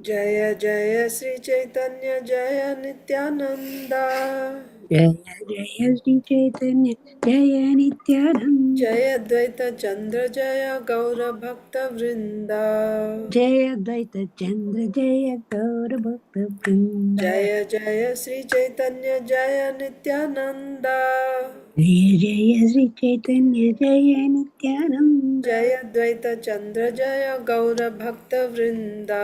जय जय श्री चैतन्य जय नित्यानंदा। जय जय श्री चैतन्य जय नित्यानंद। जय अद्वैत चंद्र जय गौर भक्त वृंदा। जय अद्वैत चंद्र जय गौर भक्त वृंद। जय जय श्री चैतन्य जय नित्यानंदा। जय जय श्री चैतन्य जय नित्यानंद। जय अद्वैत चंद्र जय गौर भक्त वृंदा।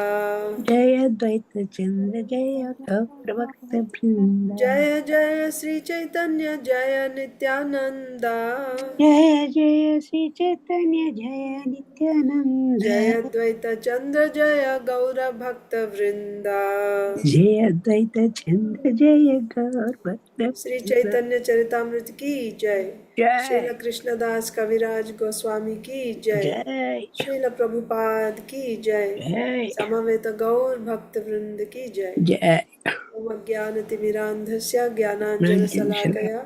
जय अद्वैत चंद्र जय गौर भक्त वृंद। जय जय श्री चैतन्य जय नित्यानंदा। जय जय श्री चैतन्य जय नित्यानंद। जय अद्वैत चंद्र जय गौर भक्त वृंदा। जय अद्वैत चंद्र जय गौर भक्त श्री वृंद। चैतन्य चरितामृत की जय। श्रील जय कृष्णदास कविराज गोस्वामी की जय। जय श्रील प्रभुपाद की जय। जय समवेत गौर भक्त वृंद की जय। जय। ओम ज्ञानतिमिरान्धस्य ज्ञानाञ्जनशलाकया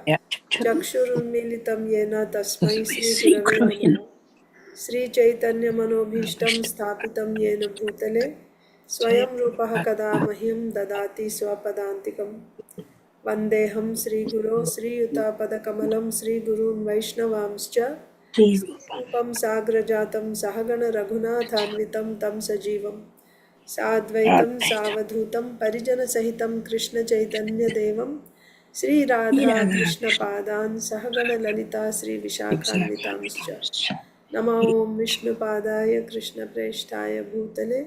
चक्षुरुन्मीलितं येन तस्मै श्रीगुरवे नमः। श्रीचैतन्यमनोभीष्टं स्थापितं येन भूतले स्वयं रूपः कदा मह्यं ददाति स्वपदान्तिकम्। वन्देऽहं श्रीगुरो श्रीयुतापदकमलं श्रीगुरून् वैष्णवांश्च रूपं साग्रजातं सहगण रघुनाथान्वितं तं सजीवं साद्वैतं सावधूतं परिजनसहितं कृष्णचैतन्यदेवं श्रीराधा कृष्णपादान् सहगण ललिता श्रीविशाखान्वितांश्च। नमो विष्णुपादाय कृष्णप्रेष्ठाय भूतले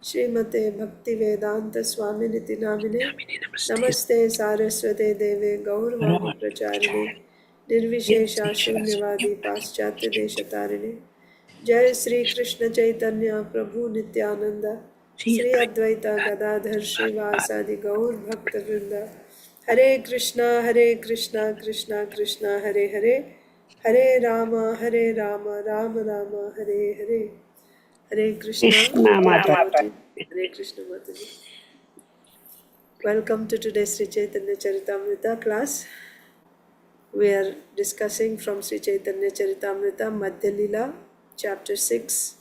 श्रीमते भक्तिवेदांत स्वामिनिति नामिने। नमस्ते सारस्वते देवे गौरवाणी प्रचारिणे निर्विशेषा शून्यवादी पाश्चात्य देशतारिणे। जय श्री कृष्ण चैतन्य प्रभु नित्यानंद श्री अद्वैत गदाधर श्रीवासादि गौर भक्त वृंद। हरे कृष्णा कृष्णा कृष्णा हरे हरे हरे राम राम राम हरे हरे। हरे कृष्णा कृष्णा माता। हरे कृष्ण माता जी। Welcome to today's Sri Chaitanya Charitamrita class. We are discussing from Sri Chaitanya Charitamrita Madhya Lila, chapter 6,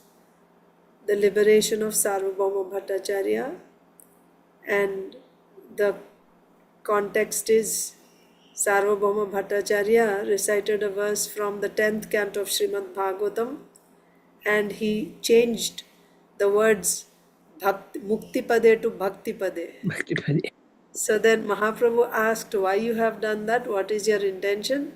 the liberation of Sarvabhauma Bhattacharya, and the context is Sarvabhauma Bhattacharya recited a verse from the 10th canto of Srimad Bhagavatam, and he changed the words Muktipade to Bhaktipade. So then Mahaprabhu asked, why you have done that? What is your intention?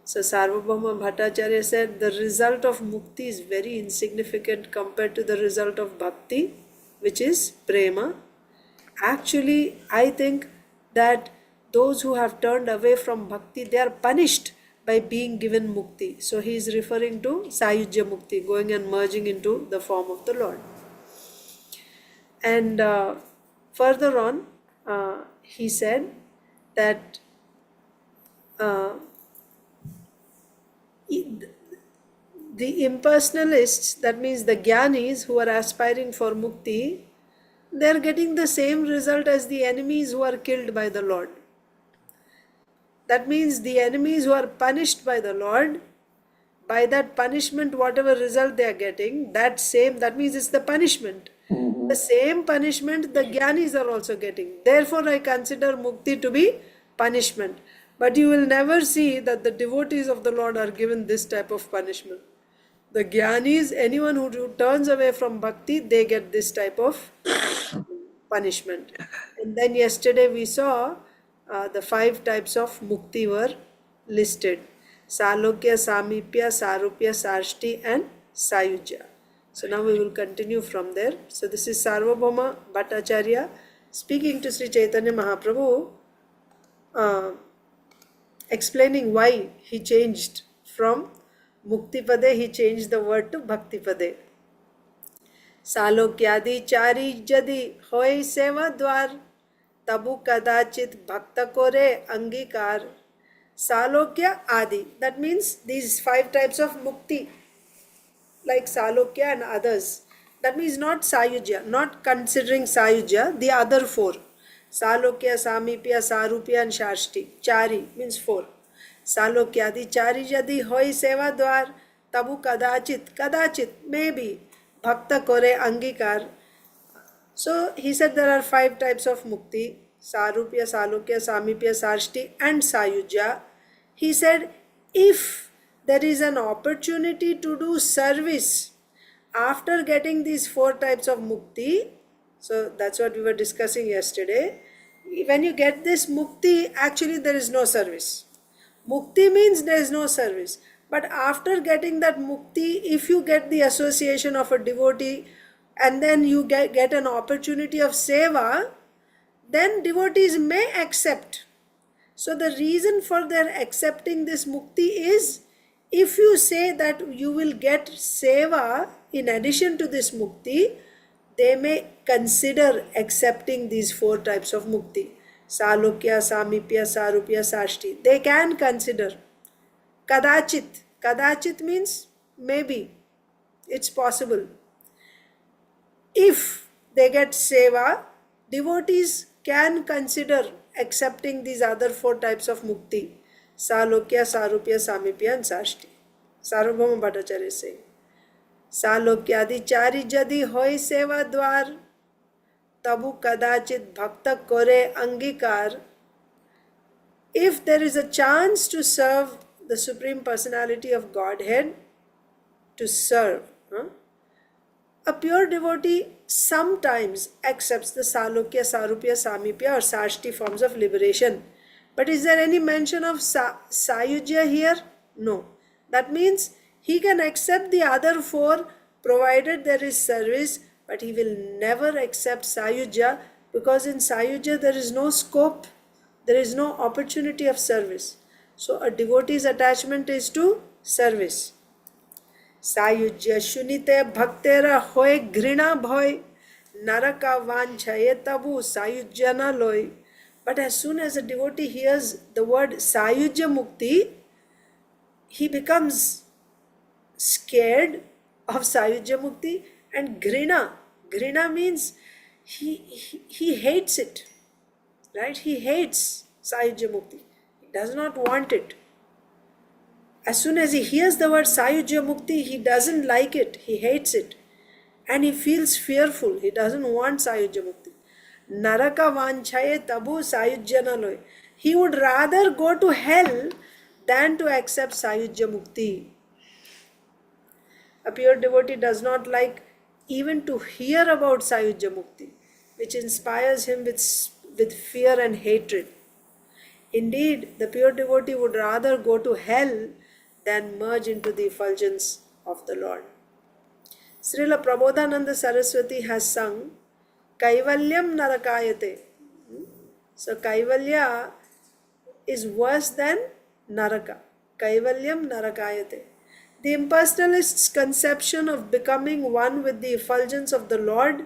So Sarvabhauma Bhattacharya said, the result of mukti is very insignificant compared to the result of bhakti, which is prema. Actually, I think that those who have turned away from bhakti, they are punished by being given mukti. So he is referring to Sayujya Mukti, going and merging into the form of the Lord. And further on, he said that the impersonalists, that means the jnanis who are aspiring for mukti, they are getting the same result as the enemies who are killed by the Lord. That means the enemies who are punished by the Lord, by that punishment, whatever result they are getting, that means it's the punishment. The same punishment the jnanis are also getting. Therefore, I consider mukti to be punishment. But you will never see that the devotees of the Lord are given this type of punishment. The jnanis, anyone who turns away from bhakti, they get this type of punishment. And then yesterday we saw the 5 types of mukti were listed: Salokya, Samipya, Sarupya, Sarshti, and Sayuja. So now we will continue from there. So this is Sarvabhauma Bhattacharya speaking to Sri Chaitanya Mahaprabhu, explaining why he changed from Muktipade, he changed the word to Bhaktipade. सालोक्यादि चारी यदि होय सेवा द्वार तबु कदाचित भक्त कोरे अंगीकार. Salokya Adi, that means these 5 types of mukti, like Salokya and others. That means not Sayujya, not considering Sayujya, the other 4. Salokya, Samipya, Sarupya, and Shashti. Chari means 4. Salokyadi Chari Yadi Hoy Seva Dwar Tabu Kadachit, maybe Bhakta Kore Angikar. So he said there are 5 types of mukti: Sarupya, Salokya, Samipya, Sarshti and Sayujya. He said if there is an opportunity to do service after getting these 4 types of mukti, so that's what we were discussing yesterday. When you get this mukti, actually there is no service. Mukti means there is no service. But after getting that mukti, if you get the association of a devotee and then you get an opportunity of seva, then devotees may accept. So the reason for their accepting this mukti is, if you say that you will get seva in addition to this mukti, they may consider accepting these 4 types of mukti: Salokya, Samipya, Sarupya, Sashti. They can consider. Kadachit. Kadachit means maybe. It's possible. If they get seva, devotees can consider accepting these other 4 types of mukti: Salokya, Sarupya, Samipya and Sashti. Sarvabhauma Bhattacarya is saying, Salokyadi chari jadi hoy seva dwar, tabu kadachit bhakta kore angikar. If there is a chance to serve the Supreme Personality of Godhead, to serve, a pure devotee sometimes accepts the Salokya, Sarupya, Samipya or Sashti forms of liberation. But is there any mention of Sayujya here? No. That means he can accept the other 4 provided there is service, but he will never accept Sayujya, because in Sayujya there is no scope, there is no opportunity of service. So a devotee's attachment is to service. Sayujya shunite bhaktera hoy ghrina bhoy, naraka vanchaye tabu sayujya na loy. But as soon as a devotee hears the word Sayujya Mukti, he becomes scared of Sayujya Mukti and Grina. Grina means he hates it. Right? He hates Sayujya Mukti. He does not want it. As soon as he hears the word Sayujya Mukti, he doesn't like it. He hates it. And he feels fearful. He doesn't want Sayujya Mukti. Naraka vanchaye tabu sayujya loy. He would rather go to hell than to accept Sayujya Mukti. A pure devotee does not like even to hear about Sayujya Mukti, which inspires him with fear and hatred. Indeed, the pure devotee would rather go to hell than merge into the effulgence of the Lord. Srila Prabodhananda Saraswati has sung Kaivalyam Narakayate. So Kaivalya is worse than Naraka. Kaivalyam Narakayate. The impersonalist's conception of becoming one with the effulgence of the Lord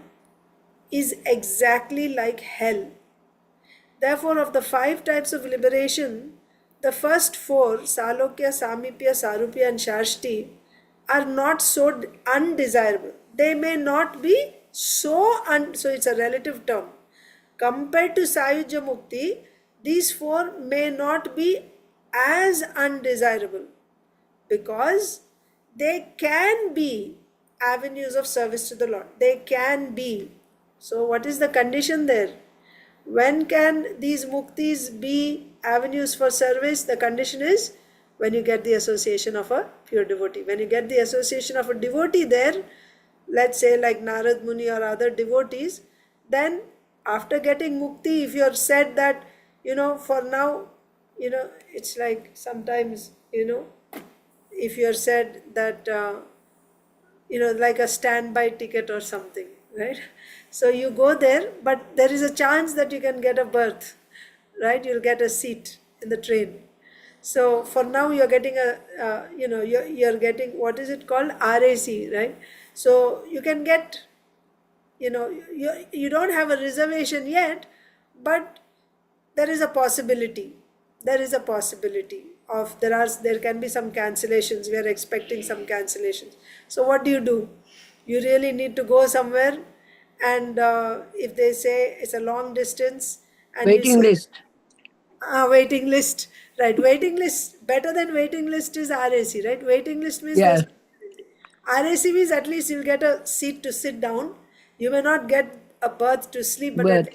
is exactly like hell. Therefore, of the 5 types of liberation, the first 4, Salokya, Samipya, Sarupya and Shashti, are not so undesirable. They may not be so it's a relative term. Compared to Sayujya Mukti, these 4 may not be as undesirable, because they can be avenues of service to the Lord. They can be. So what is the condition there? When can these muktis be avenues for service? The condition is when you get the association of a pure devotee. When you get the association of a devotee there, let's say like Narad Muni or other devotees, then after getting mukti, if you're said that, for now, it's like sometimes, if you're said that, like a standby ticket or something, right? So you go there, but there is a chance that you can get a berth, right? You'll get a seat in the train. So for now you're getting you're getting, what is it called? RAC, right? So you can get, you don't have a reservation yet, but there is a possibility. There is a possibility of there can be some cancellations. We are expecting some cancellations. So what do? You really need to go somewhere, and if they say it's a long distance, and Waiting list. Waiting list, right? Waiting list, better than waiting list is RAC, right? Waiting list means Yes. RAC means at least you'll get a seat to sit down. You may not get a birth to sleep, but But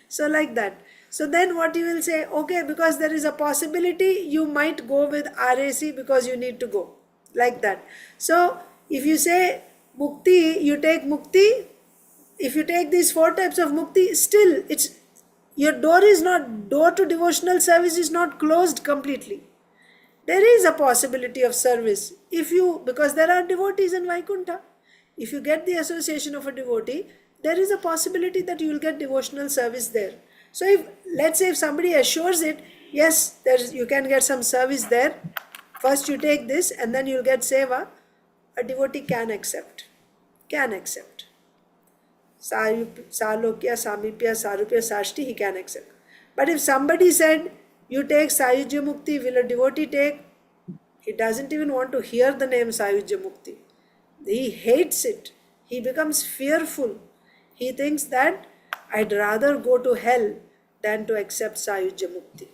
so like that. So then what you will say, okay, because there is a possibility you might go with RAC because you need to go. Like that. So if you say mukti, you take mukti. If you take these four types of mukti, still it's your door to devotional service is not closed completely. There is a possibility of service if you, because there are devotees in Vaikuntha. If you get the association of a devotee, there is a possibility that you will get devotional service there. So if, let's say if somebody assures it, yes, you can get some service there. First you take this and then you'll get seva. A devotee can accept. Can accept. Salokya, Samipya, Sarupya, Sashti, he can accept. But if somebody said, you take Sayujya Mukti, will a devotee take? He doesn't even want to hear the name Sayujya Mukti. He hates it. He becomes fearful. He thinks that I'd rather go to hell than to accept Sayujya Mukti.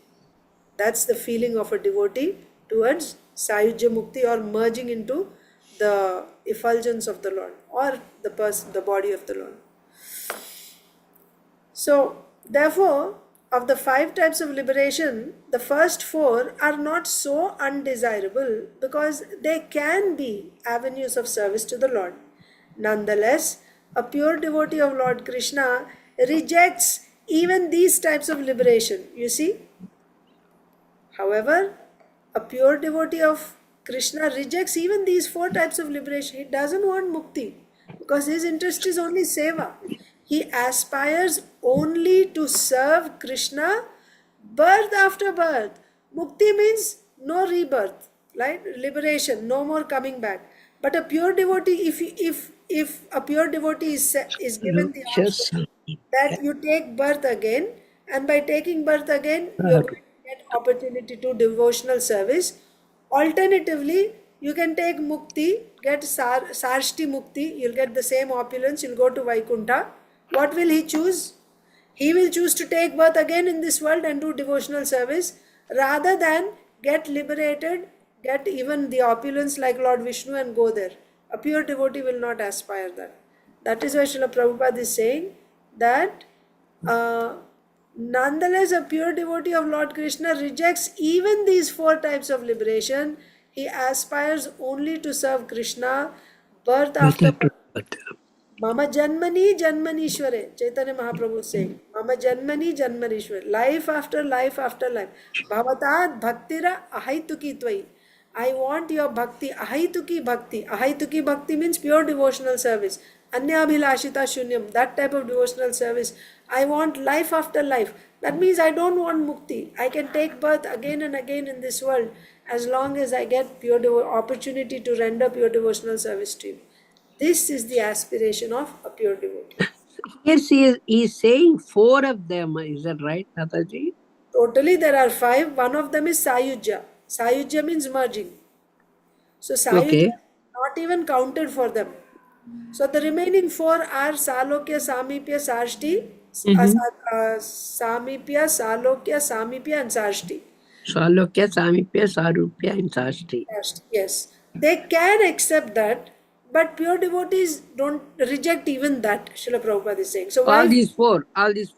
That's the feeling of a devotee towards Sayujya Mukti, or merging into the effulgence of the Lord, or the body of the Lord. So, therefore, of the 5 types of liberation, the first 4 are not so undesirable because they can be avenues of service to the Lord. Nonetheless, a pure devotee of Lord Krishna rejects even these types of liberation. You see? However, a pure devotee of Krishna rejects even these 4 types of liberation. He doesn't want mukti because his interest is only seva. He aspires only to serve Krishna birth after birth. Mukti means no rebirth, right? Liberation, no more coming back. But a pure devotee, if a pure devotee is given the option just that you take birth again, and by taking birth again, you're going to get opportunity to devotional service. Alternatively, you can take mukti, get sarshti mukti, you'll get the same opulence, you'll go to Vaikuntha. What will he choose? He will choose to take birth again in this world and do devotional service rather than get liberated, get even the opulence like Lord Vishnu and go there. A pure devotee will not aspire that. That is why Srila Prabhupada is saying that nonetheless a pure devotee of Lord Krishna rejects even these 4 types of liberation. He aspires only to serve Krishna birth after birth. Mama Janmani Janmanishware. Chaitanya Mahaprabhu is saying, Mama Janmani Janmanishware. Life after life after life. Bhavatat Bhaktira Ahaituki Tvai. I want your bhakti, Ahaituki Bhakti. Ahaituki Bhakti means pure devotional service. Anyabhilashita Shunyam. That type of devotional service. I want life after life. That means I don't want mukti. I can take birth again and again in this world as long as I get pure opportunity to render pure devotional service to you. This is the aspiration of a pure devotee. Yes, he is saying 4 of them. Is that right, Nataji? Totally there are 5. One of them is Sayujya. Sayujya means merging. So Sayujya Okay. is not even counted for them. So the remaining 4 are Salokya, Samipya, Sarshti, Samipya, Salokya, Samipya and Sarshti. Salokya, Samipya, Sarupya, and Sashti. Yes. They can accept that, but pure devotees don't reject even that, Srila Prabhupada is saying. So why All these 4. all these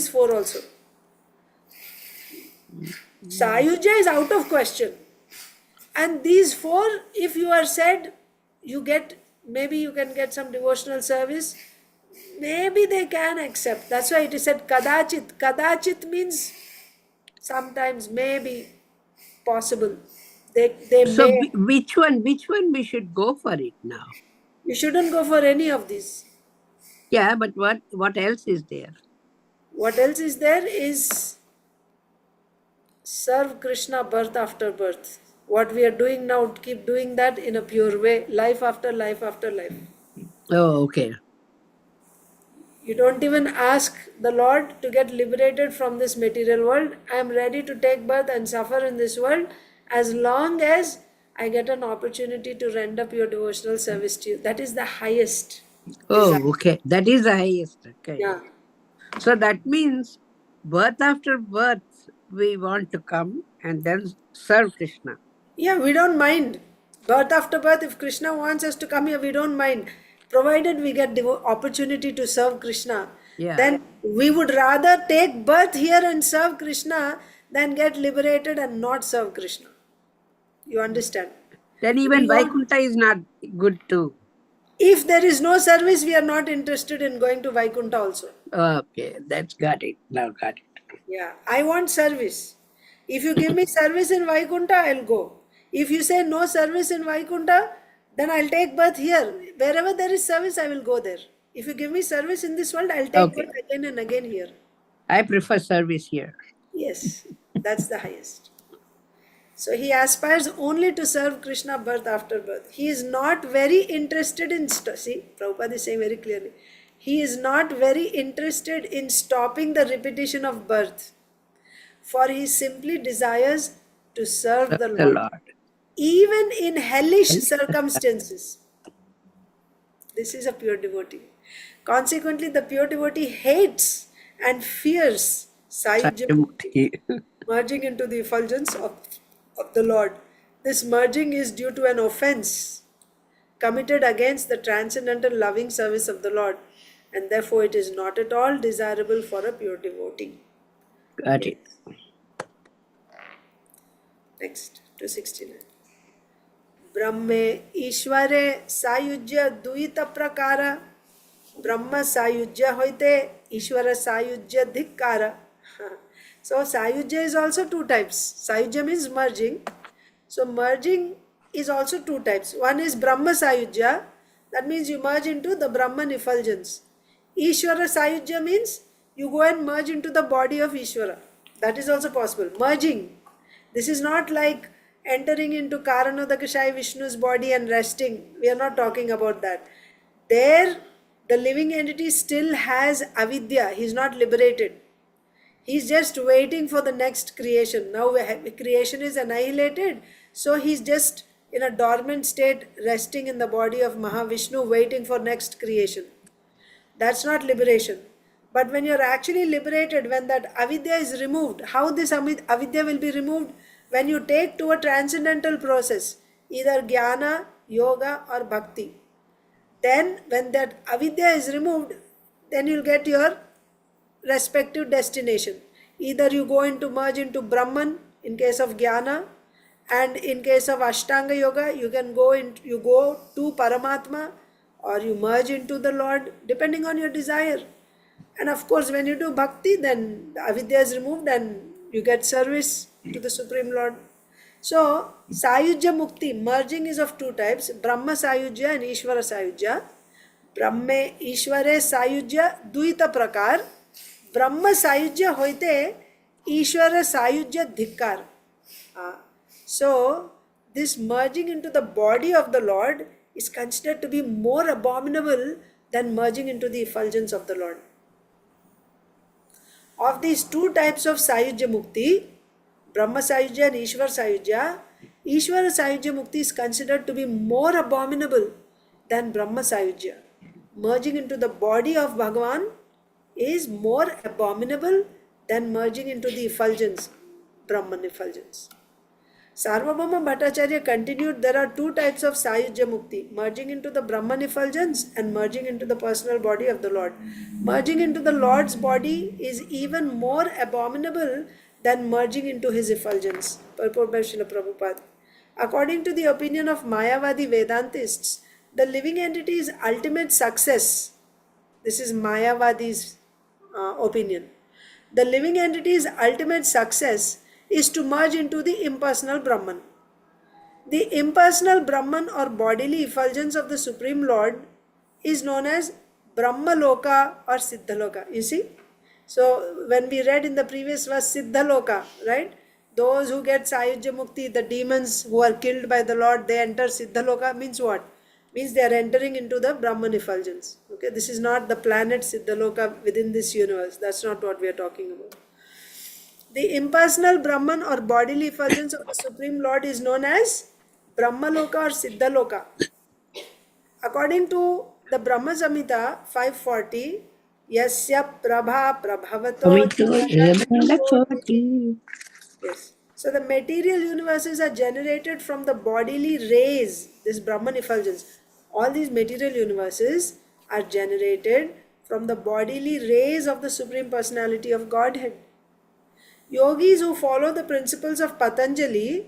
4 also. Sayujya is out of question. And these 4, if you are said, maybe you can get some devotional service, maybe they can accept. That's why it is said kadachit. Kadachit means sometimes, maybe, possible. They So may. which one we should go for it now? You shouldn't go for any of these. Yeah, but what else is there? What else is there is serve Krishna birth after birth. What we are doing now, keep doing that in a pure way, life after life after life. Oh, okay. You don't even ask the Lord to get liberated from this material world. I am ready to take birth and suffer in this world as long as I get an opportunity to render pure devotional service to you. That is the highest desire. Oh, okay. That is the highest. Okay. Yeah. So that means birth after birth, we want to come and then serve Krishna. Yeah, we don't mind. Birth after birth, if Krishna wants us to come here, we don't mind. provided we get opportunity to serve Krishna, Yeah. then we would rather take birth here and serve Krishna than get liberated and not serve Krishna. You understand? Then even We want- Vaikuntha is not good too. If there is no service, we are not interested in going to Vaikuntha also. Okay, that's got it. Now got it. Yeah, I want service. If you give me service in Vaikuntha, I'll go. If you say no service in Vaikuntha, then I'll take birth here. Wherever there is service, I will go there. If you give me service in this world, I'll take Okay. birth again and again here. I prefer service here. Yes, that's the highest. So he aspires only to serve Krishna birth after birth. He is not very interested in, see, Prabhupada is saying very clearly, he is not very interested in stopping the repetition of birth, for he simply desires to serve the Lord, even in hellish circumstances. This is a pure devotee. Consequently, the pure devotee hates and fears Sayujya Mukti, merging into the effulgence of the Lord. This merging is due to an offense committed against the transcendental loving service of the Lord, and therefore it is not at all desirable for a pure devotee. Got it. Next, 269. Brahme Ishware Sayujya Duita Prakara. Brahma Sayujya hoite, Ishwara Sayujya Dhikkara. So Sayujya is also two types. Sayujya means merging. So merging is also two types. One is Brahma Sayujya. That means you merge into the Brahman effulgence. Ishwara Sayujya means you go and merge into the body of Ishwara. That is also possible. Merging. This is not like entering into Karanodakashai Vishnu's body and resting. We are not talking about that. There, the living entity still has avidya. He is not liberated. He is just waiting for the next creation. Now creation is annihilated. So he is just in a dormant state, resting in the body of Mahavishnu, waiting for next creation. That's not liberation. But when you're actually liberated, when that avidya is removed, how this avidya will be removed? When you take to a transcendental process, either jnana, yoga or bhakti. Then when that avidya is removed, then you'll get your respective destination. Either you go into merge into Brahman in case of jnana, and in case of Ashtanga yoga, you go to Paramatma, or you merge into the Lord, depending on your desire. And of course, when you do bhakti, then the avidya is removed and you get service to the Supreme Lord. So, Sayujya Mukti, merging is of two types, Brahma Sayujya and Ishvara Sayujya. Brahme Ishvare Sayujya Duita Prakar. Brahma Sayujya hoite, Ishvara Sayujya Dhikkar. So, this merging into the body of the Lord is considered to be more abominable than merging into the effulgence of the Lord. Of these two types of Sayujya Mukti, Brahma Sayujya and Ishwar Sayujya, Ishwara Sayujya Mukti is considered to be more abominable than Brahma Sayujya. Merging into the body of Bhagavan is more abominable than merging into the effulgence, Brahman effulgence. Sarvabhauma Bhattacarya continued, there are two types of Sayujya Mukti, merging into the Brahman effulgence and merging into the personal body of the Lord. Merging into the Lord's body is even more abominable than merging into his effulgence. Purport by Srila Prabhupada. According to the opinion of Mayavadi Vedantists, the living entity's ultimate success, this is Mayavadi's opinion, the living entity's ultimate success is to merge into the impersonal Brahman. The impersonal Brahman or bodily effulgence of the Supreme Lord is known as Brahmaloka or Siddhaloka. You see? So when we read in the previous verse Siddhaloka, right? Those who get Sayujya Mukti, the demons who are killed by the Lord, they enter Siddhaloka, means what? Means they are entering into the Brahman effulgence. Okay, this is not the planet Siddhaloka within this universe. That's not what we are talking about. The impersonal Brahman or bodily effulgence of the Supreme Lord is known as Brahmaloka or Siddhaloka. According to the Brahma Samhita 540, Yasya Prabha Prabhavato. Yes. So the material universes are generated from the bodily rays, this Brahman effulgence, All these material universes are generated from the bodily rays of the Supreme Personality of Godhead. Yogis who follow the principles of Patanjali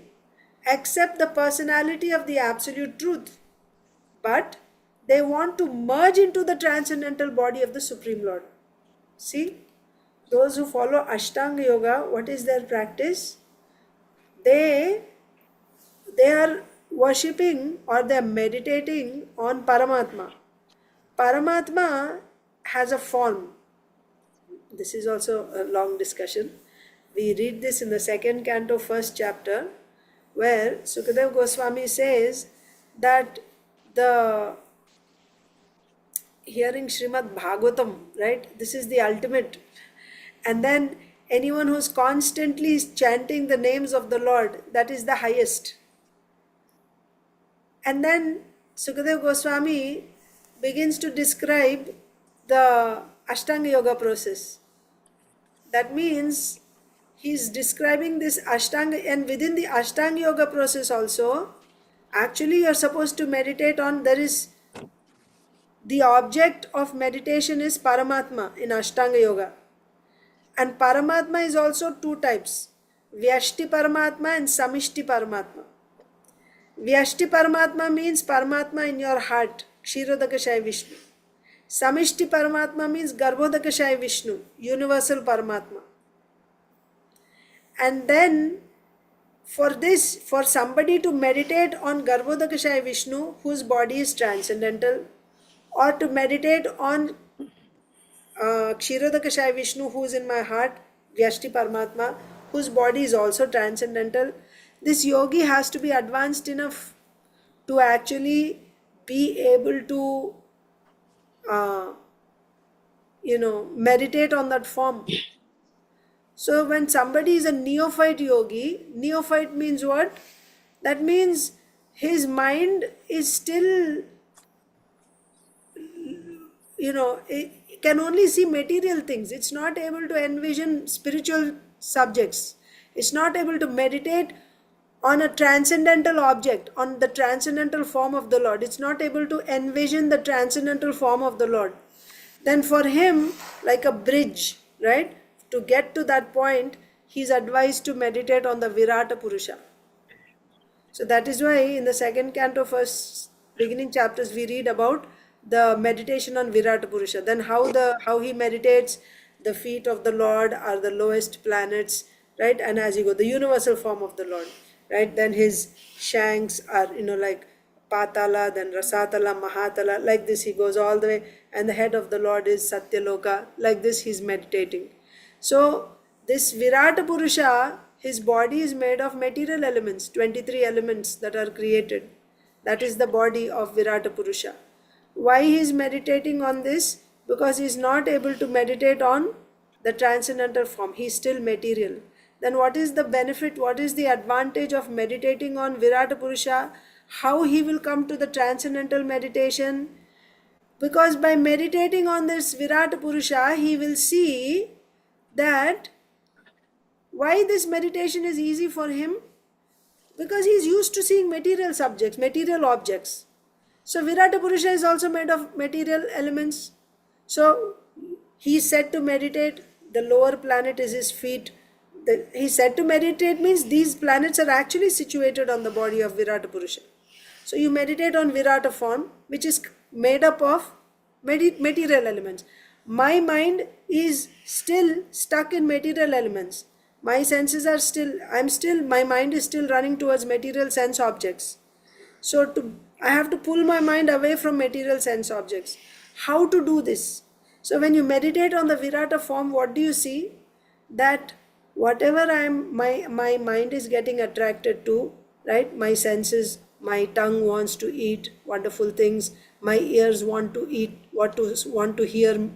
accept the personality of the Absolute Truth, but they want to merge into the transcendental body of the Supreme Lord. See, those who follow Ashtanga Yoga, what is their practice? They are worshipping or they are meditating on Paramatma. Paramatma has a form. This is also a long discussion. We read this in the second canto, first chapter, where Sukadev Goswami says that the hearing Srimad Bhagavatam, right? This is the ultimate. And then anyone who's constantly chanting the names of the Lord, that is the highest. And then Sukadev Goswami begins to describe the Ashtanga Yoga process. That means he's describing this Ashtanga, and within the Ashtanga Yoga process also, actually you're supposed to meditate on, there is the object of meditation is Paramatma in Ashtanga Yoga. And Paramatma is also two types, Vyashti Paramatma and Samishti Paramatma. Vyashti Paramatma means Paramatma in your heart, Kshirodakashaya Vishnu. Samishti Paramatma means Garbhodakashaya Vishnu, universal Paramatma. And then for this, for somebody to meditate on Garbhodakashaya Vishnu, whose body is transcendental, or to meditate on Kshirodakashaya Vishnu, who is in my heart, Vyashti Paramatma, whose body is also transcendental, this yogi has to be advanced enough to actually be able to meditate on that form. So when somebody is a neophyte yogi, neophyte means what? That means his mind is still, it can only see material things. It's not able to envision spiritual subjects. It's not able to meditate on a transcendental object, on the transcendental form of the Lord. It's not able to envision the transcendental form of the Lord. Then for him, like a bridge, right? To get to that point, he's advised to meditate on the Virata Purusha. So that is why in the second canto, first beginning chapters, we read about the meditation on Virata Purusha. Then how he meditates, the feet of the Lord are the lowest planets, right? And as you go, the universal form of the Lord, right? Then his shanks are, like Patala, then Rasatala, Mahatala, like this he goes all the way. And the head of the Lord is Satyaloka, like this he's meditating. So this Virata Purusha, his body is made of material elements, 23 elements that are created. That is the body of Virata Purusha. Why he is meditating on this? Because he is not able to meditate on the transcendental form. He is still material. Then what is the benefit? What is the advantage of meditating on Virata Purusha? How he will come to the transcendental meditation? Because by meditating on this Virata Purusha, he will see that why this meditation is easy for him. Because he is used to seeing material subjects, material objects. So Virata Purusha is also made of material elements. So he is said to meditate, the lower planet is his feet. He said to meditate means these planets are actually situated on the body of Virata Purusha. So you meditate on Virata form, which is made up of material elements. My mind is still stuck in material elements. My senses are still, my mind is still running towards material sense objects. So I have to pull my mind away from material sense objects. How to do this? So when you meditate on the Virata form, what do you see? That whatever my mind is getting attracted to, right? My senses, my tongue wants to eat wonderful things. My ears want to hear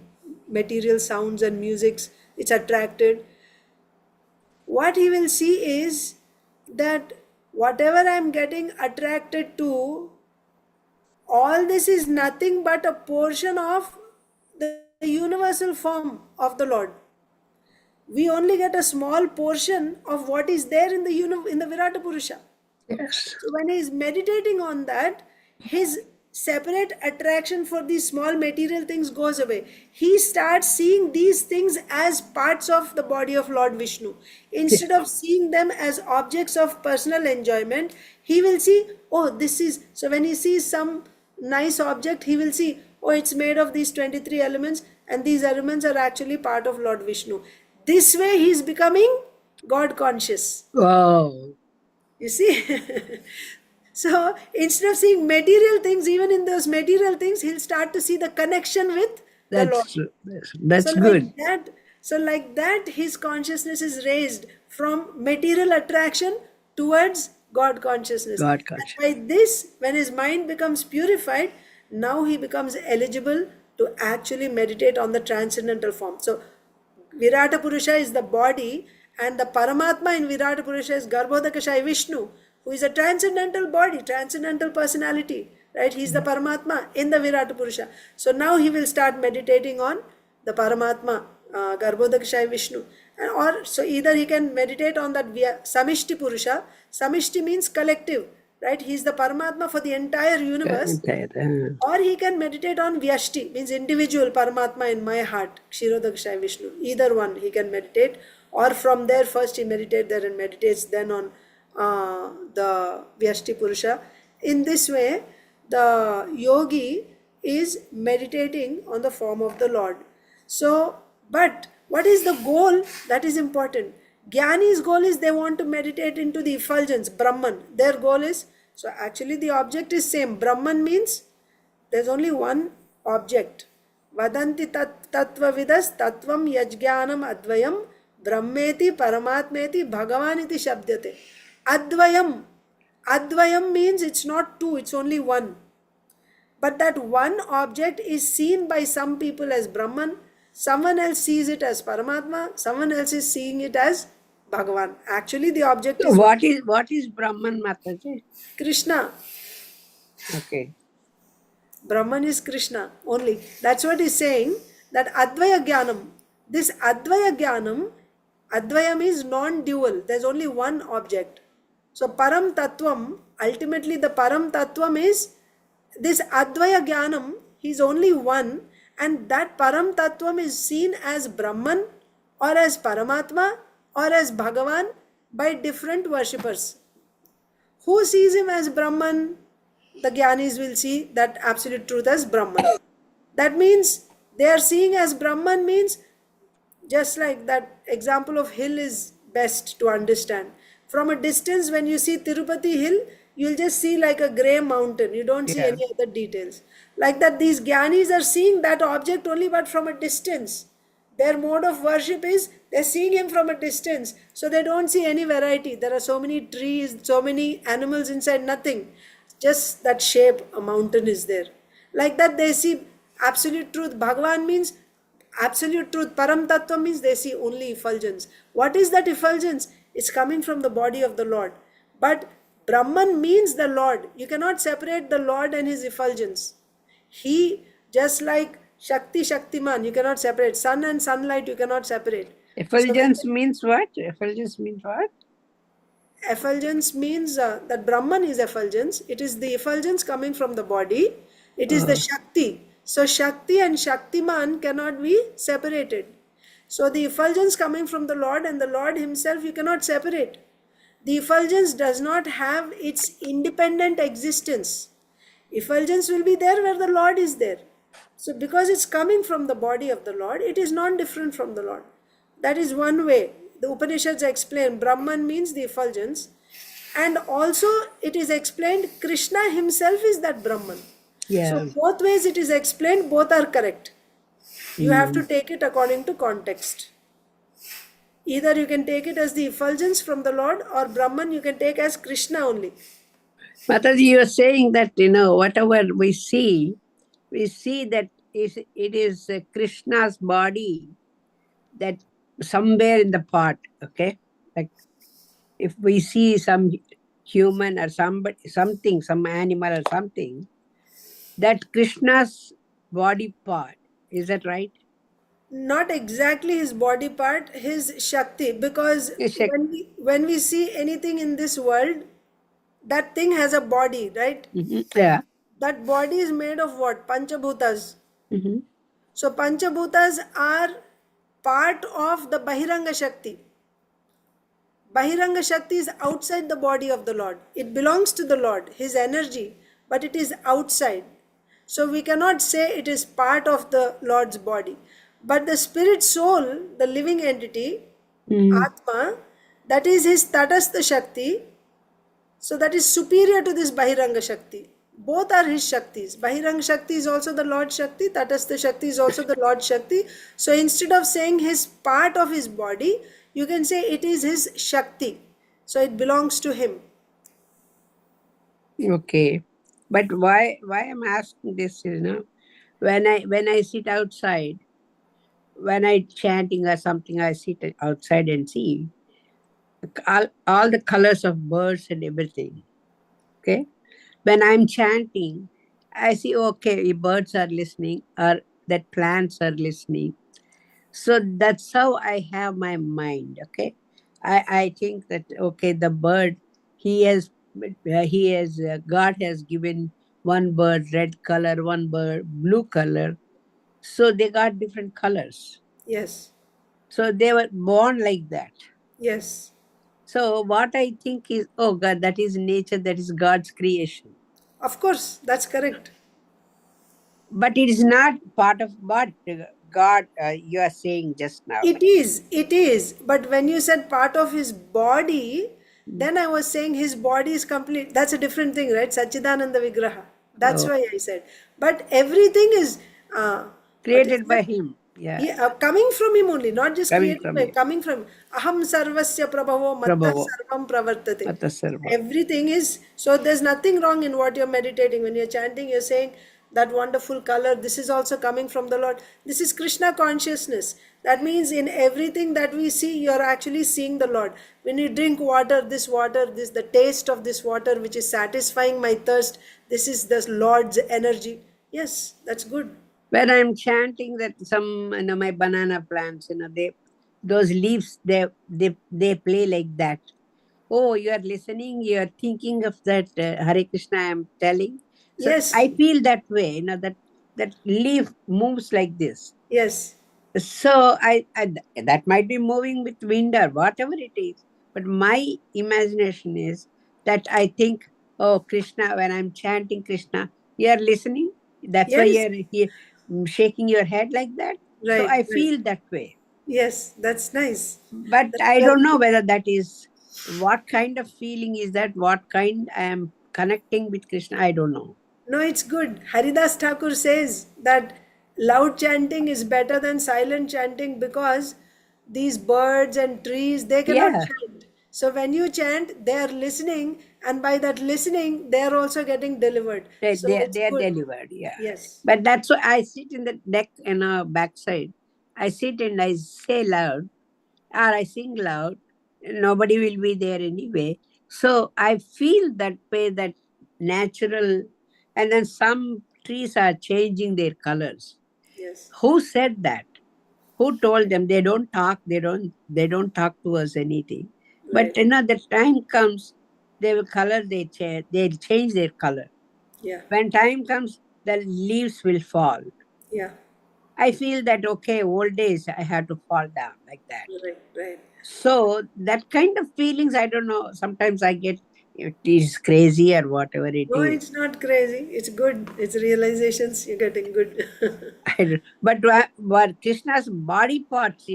material sounds and musics. It's attracted. What he will see is that whatever I am getting attracted to, all this is nothing but a portion of the universal form of the Lord. We only get a small portion of what is there in the Virata Purusha. Yes. So when he is meditating on that, his separate attraction for these small material things goes away. He starts seeing these things as parts of the body of Lord Vishnu. Instead of seeing them as objects of personal enjoyment, he will see, oh, this is, so when he sees some nice object, he will see, oh, it's made of these 23 elements, and these elements are actually part of Lord Vishnu. This way he is becoming God conscious. Oh, You see? So instead of seeing material things, even in those material things, he'll start to see the connection with the Lord. that's true. That's So good. like that, his consciousness is raised from material attraction towards God consciousness. God conscious. And by this, when his mind becomes purified, now he becomes eligible to actually meditate on the transcendental form. So Virata Purusha is the body, and the Paramatma in Virata Purusha is Garbhodakashai Vishnu, who is a transcendental body, transcendental personality, right? He's the Paramatma in the Virata Purusha. So now he will start meditating on the Paramatma, Garbhodakashai Vishnu. And or so either he can meditate on that Samishti Purusha. Samishti means collective, right? He's the Paramatma for the entire universe. Or he can meditate on Vyashti, means individual Paramatma in my heart, Kshirodakshai Vishnu. Either one he can meditate, or from there first he meditates there and meditates then on the Vyashti Purusha. In this way, the yogi is meditating on the form of the Lord. So, but what is the goal? That is important. Jnani's goal is they want to meditate into the effulgence, Brahman. Their goal is, so actually the object is same. Brahman means there's only one object. Vadanti tattva vidas tattvam yajnanam advayam brahmeti paramatmeti bhagavaniti shabdyate. Advayam. Advayam means it's not two, it's only one. But that one object is seen by some people as Brahman, someone else sees it as Paramatma, someone else is seeing it as Bhagavan. Actually, the object So is what is Brahman, Mataji? Krishna. Okay. Brahman is Krishna only. That's what he's saying, that Advaya Jnanam. This Advaya Jnanam, Advayam is non-dual. There's only one object. So Param Tattvam, ultimately the Param Tattvam is this Advaya Jnanam, he's only one, and that Param Tattvam is seen as Brahman or as Paramatma or as Bhagavan by different worshippers. Who sees him as Brahman? The Jnanis will see that absolute truth as Brahman. That means they are seeing as Brahman means, just like that example of hill is best to understand. From a distance, when you see Tirupati hill, you'll just see like a grey mountain. You don't see any other details. Like that, these Jnanis are seeing that object only but from a distance. Their mode of worship is they're seeing him from a distance. So they don't see any variety. There are so many trees, so many animals inside, nothing. Just that shape, a mountain is there. Like that, they see absolute truth. Bhagavan means absolute truth. Param Tattva means they see only effulgence. What is that effulgence? It's coming from the body of the Lord. But Brahman means the Lord. You cannot separate the Lord and his effulgence. He, just like Shakti, Shaktiman, you cannot separate. Sun and sunlight, you cannot separate. Effulgence means what? Effulgence means what? Effulgence means that Brahman is effulgence. It is the effulgence coming from the body. It is the Shakti. So Shakti and Shaktiman cannot be separated. So the effulgence coming from the Lord and the Lord himself you cannot separate. The effulgence does not have its independent existence. Effulgence will be there where the Lord is there. So because it's coming from the body of the Lord, it is non-different from the Lord. That is one way. The Upanishads explain Brahman means the effulgence, and also it is explained Krishna himself is that Brahman. Yeah. So both ways it is explained, both are correct. You have to take it according to context. Either you can take it as the effulgence from the Lord, or Brahman you can take as Krishna only. Mataji, you are saying that, whatever we see that it is Krishna's body that somewhere in the pot, okay? Like if we see some human or somebody, something, some animal or something, that Krishna's body part, is that right? Not exactly his body part, his Shakti, because Yes, when we see anything in this world, that thing has a body, right? Yeah. That body is made of what? Panchabhutas. Mhm. So Panchabhutas are part of the Bahiranga Shakti. Bahiranga Shakti is outside the body of the Lord. It belongs to the Lord, His energy, but it is outside. So we cannot say it is part of the Lord's body. But the spirit soul, the living entity, Mm. Atma, that is His Tatastha Shakti. So that is superior to this Bahiranga Shakti. Both are his Shaktis. Bahiranga Shakti is also the Lord Shakti, Tatastha Shakti is also the Lord Shakti. So instead of saying his part of his body, you can say it is his Shakti. So it belongs to him. Okay. But why I'm asking this, when I sit outside, when I chanting or something, I sit outside and see all the colors of birds and everything. Okay. When I'm chanting, I see, okay, birds are listening or that plants are listening. So that's how I have my mind. Okay. I think that, okay, the bird, God has given one bird red color, one bird blue color. So they got different colors. Yes. So they were born like that. Yes. So what I think is, oh God, that is nature, that is God's creation. Of course, that's correct. But it is not part of what God, you are saying just now. It is, it is. But when you said part of his body, Mm. then I was saying his body is complete. That's a different thing, right? Sachidananda Vigraha. That's Oh, why I said. But everything is, what is created by that? Him. Yeah, Yeah, coming from him only, not just coming created from by, Him. coming from Aham Sarvasya Prabhavo Matta Prabhava, Sarvam Pravartate. Mata Sarva. Everything is, so there's nothing wrong in what you're meditating. When you're chanting, you're saying that wonderful color, this is also coming from the Lord. This is Krishna consciousness. That means in everything that we see, you're actually seeing the Lord. When you drink water, this the taste of this water which is satisfying my thirst, this is the Lord's energy. Yes, that's good. When I'm chanting that some, my banana plants, those leaves, they play like that. Oh, you are listening, you are thinking of that Hare Krishna I am telling. So Yes, I feel that way, that leaf moves like this. yes, So that might be moving with wind or whatever it is. But my imagination is that I think, oh, Krishna, when I'm chanting Krishna, you are listening. That's why yes, you're here, shaking your head like that. So right, I right. feel that way. Yes, that's nice. But That's I very don't know good. whether that is what kind of feeling is that, what kind I am connecting with Krishna. I don't know. No, it's good. Haridas Thakur says that loud chanting is better than silent chanting because these birds and trees, they cannot Yeah. chant. So when you chant, they are listening, and by that listening, they are also getting delivered. They, So they, it's they are good. delivered, yeah. Yes. But that's why I sit in the deck backside. I sit and I say loud, or I sing loud. Nobody will be there anyway. So I feel that way, that natural. And then some trees are changing their colors. Yes. Who said that? Who told them? They don't talk. They don't talk to us anything. But Right. the time comes, they will color their chair. They'll change their color. Yeah. When time comes, the leaves will fall. Yeah. I feel that, okay, old days, I had to fall down like that. Right. Right. So that kind of feelings, I don't know. Sometimes I get, it is crazy or whatever it No, is. it's not crazy. It's good. It's realizations. You're getting good. But Krishna's body parts,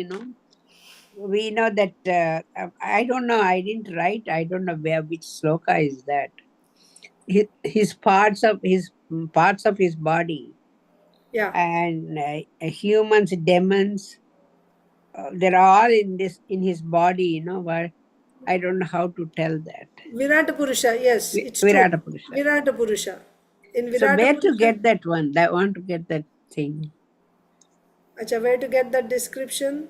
we know that, I don't know. I didn't write. I don't know which sloka is that. His parts of his body, Yeah. and humans, demons, they're all in his body, but I don't know how to tell that. Virata Purusha, yes, it's true. Virata Purusha. Virata Purusha. In So Virata where to Purusha, get that one? I want to get that thing. acha, where to get that description?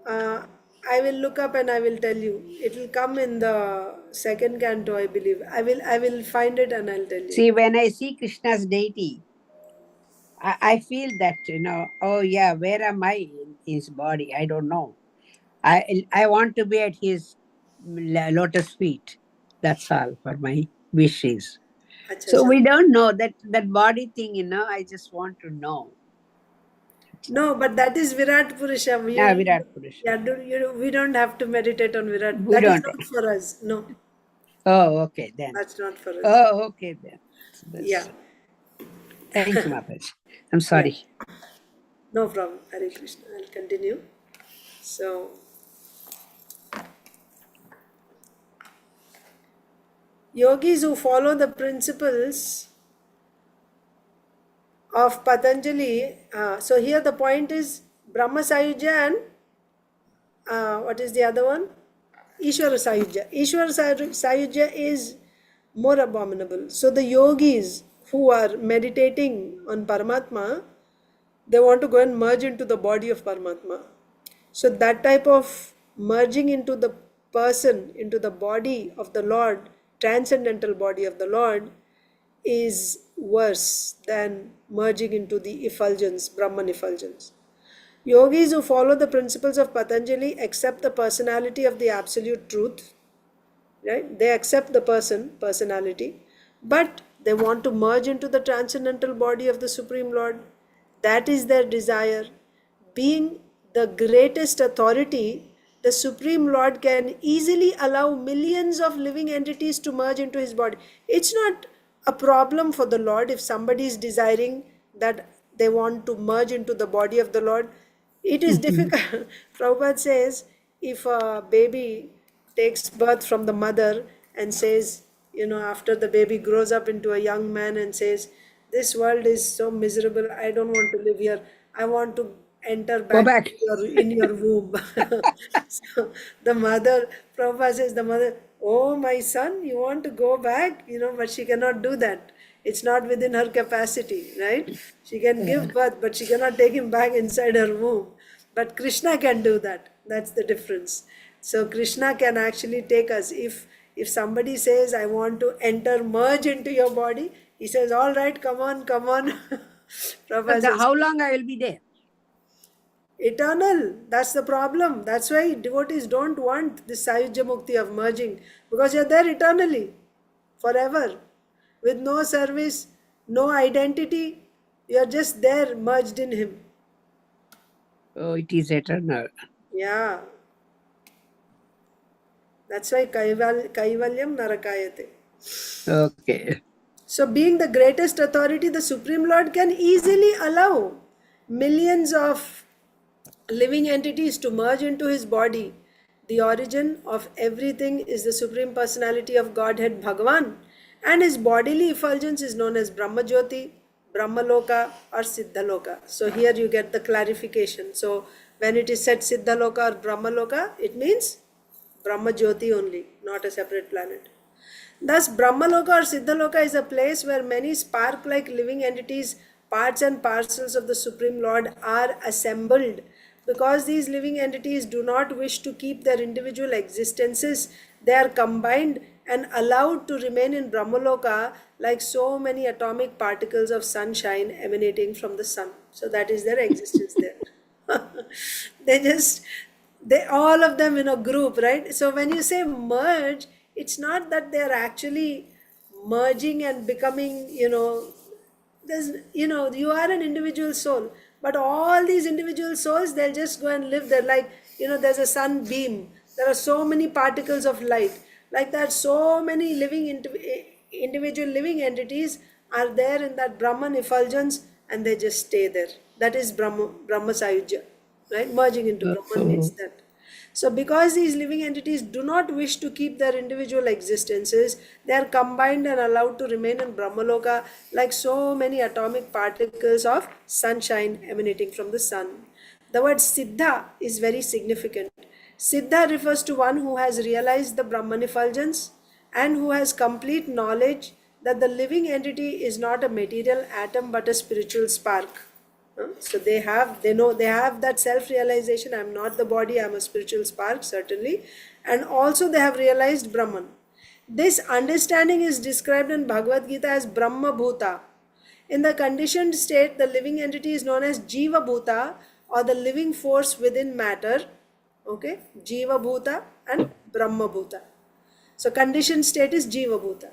Uh, I will look up and I will tell you. It will come in the second canto, I believe. I will find it and I'll tell you. See, when I see Krishna's deity, I feel that, oh yeah, where am I in his body? I don't know. I want to be at his lotus feet. That's all for my wishes. Acha, So acha. we don't know that body thing, I just want to know. No, but that is Virat Purusha. Yeah, Virat Purusha. Yeah, we don't have to meditate on Virat. We That is don't. not for us. No, Oh, okay then. that's not for us. Oh, okay then. Yeah, Thank you, Mataji. I'm yeah. sorry. No problem. Hare Krishna. I'll continue. So, yogis who follow the principles of Patanjali. So here the point is Brahma Sayujya and what is the other one? Ishwara Sayujya. Sayujya is more abominable. So the yogis who are meditating on Paramatma, they want to go and merge into the body of Paramatma. So that type of merging into the person, into the body of the Lord, transcendental body of the Lord, is worse than merging into the effulgence, Brahman effulgence. Yogis who follow the principles of Patanjali accept the personality of the absolute truth, right? They accept the personality, but they want to merge into the transcendental body of the Supreme Lord. That is their desire. Being the greatest authority, the Supreme Lord can easily allow millions of living entities to merge into his body. It's not a problem for the Lord if somebody is desiring that they want to merge into the body of the Lord. It is difficult. Prabhupada says if a baby takes birth from the mother and says, after the baby grows up into a young man and says, this world is so miserable, I don't want to live here, I want to enter Go back back. in your womb. So the mother, Prabhupada says, the mother, oh my son, you want to go back? But she cannot do that. It's not within her capacity, right? She can give birth, but she cannot take him back inside her womb. But Krishna can do that. That's the difference. So Krishna can actually take us. If somebody says, I want to enter, merge into your body, he says, all right, come on, come on. Prabhupada says, How long I will be there? eternal. That's the problem. That's why devotees don't want this Sayujya Mukti of merging, because you're there eternally, forever, with no service, no identity. You're just there merged in him. Oh, it is eternal. Yeah. That's why Kaivalyam Narakayate. Okay. So, being the greatest authority, the Supreme Lord can easily allow millions of living entities to merge into his body. The origin of everything is the Supreme Personality of Godhead Bhagavan, and his bodily effulgence is known as Brahma Jyoti, Brahma Loka, or Siddha Loka. So, here you get the clarification. So, when it is said Siddha Loka or Brahma Loka, it means Brahma Jyoti only, not a separate planet. Thus, Brahmaloka or Siddhaloka is a place where many spark like living entities, parts and parcels of the Supreme Lord, are assembled. Because these living entities do not wish to keep their individual existences, they are combined and allowed to remain in Brahmaloka like so many atomic particles of sunshine emanating from the sun. So, that is their existence there. they just they all of them in a group, right? So when you say merge, it's not that they're actually merging and becoming, there's, you are an individual soul, but all these individual souls, they'll just go and live there. Like, there's a sunbeam, there are so many particles of light, like that. So many individual living entities are there in that Brahman effulgence, and they just stay there. That is Brahma Sayujya, right? Merging into Brahman means Oh, that. So, because these living entities do not wish to keep their individual existences, they are combined and allowed to remain in Brahmaloka like so many atomic particles of sunshine emanating from the sun. The word Siddha is very significant. Siddha refers to one who has realized the Brahman effulgence and who has complete knowledge that the living entity is not a material atom but a spiritual spark. So they have that self-realization. I'm not the body, I'm a spiritual spark, certainly. And also they have realized Brahman. This understanding is described in Bhagavad Gita as Brahma Bhuta. In the conditioned state, the living entity is known as Jiva Bhuta, or the living force within matter. Okay, Jiva Bhuta and Brahma Bhuta. So conditioned state is Jiva Bhuta.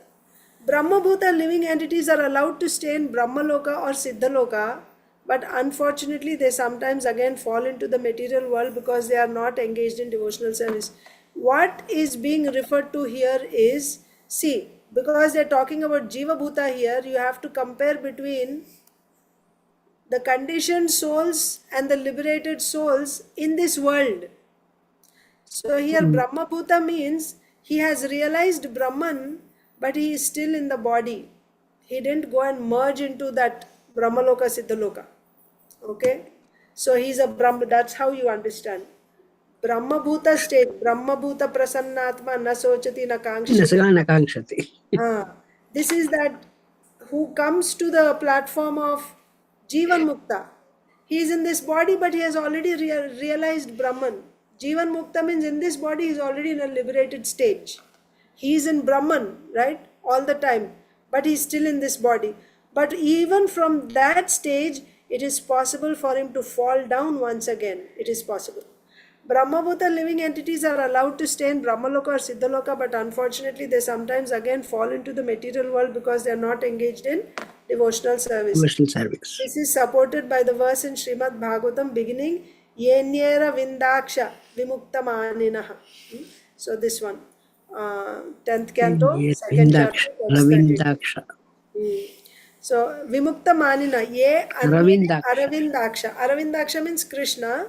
Brahmabhuta living entities are allowed to stay in Brahmaloka or Siddhaloka, but unfortunately they sometimes again fall into the material world because they are not engaged in devotional service. What is being referred to here is, see, because they're talking about Jiva Bhuta here, you have to compare between the conditioned souls and the liberated souls in this world. So here Brahma Bhuta means he has realized Brahman, but he is still in the body. He didn't go and merge into that Brahmaloka Siddhaloka. Okay? So he's a Brahma, that's how you understand. Brahma Bhuta state, Brahma Bhuta Prasannatma na sochati na kankshati. Nasagana Kankshati. This is that who comes to the platform of Jivan Mukta. He is in this body, but he has already realized Brahman. Jivan Mukta means in this body he is already in a liberated stage. He is in Brahman, right? All the time. But he is still in this body. But even from that stage, it is possible for him to fall down once again. It is possible. Brahmabhuta living entities are allowed to stay in Brahmaloka or Siddhaloka, but unfortunately they sometimes again fall into the material world because they are not engaged in devotional service. Devotional service. This is supported by the verse in Srimad Bhagavatam beginning, Yenyera Vindaksha Vimukta Maninaha. So this one, 10th canto, 2nd chapter, verse 32. So Vimukta Manina, Ye Aravindaksha. Aravindaksha means Krishna.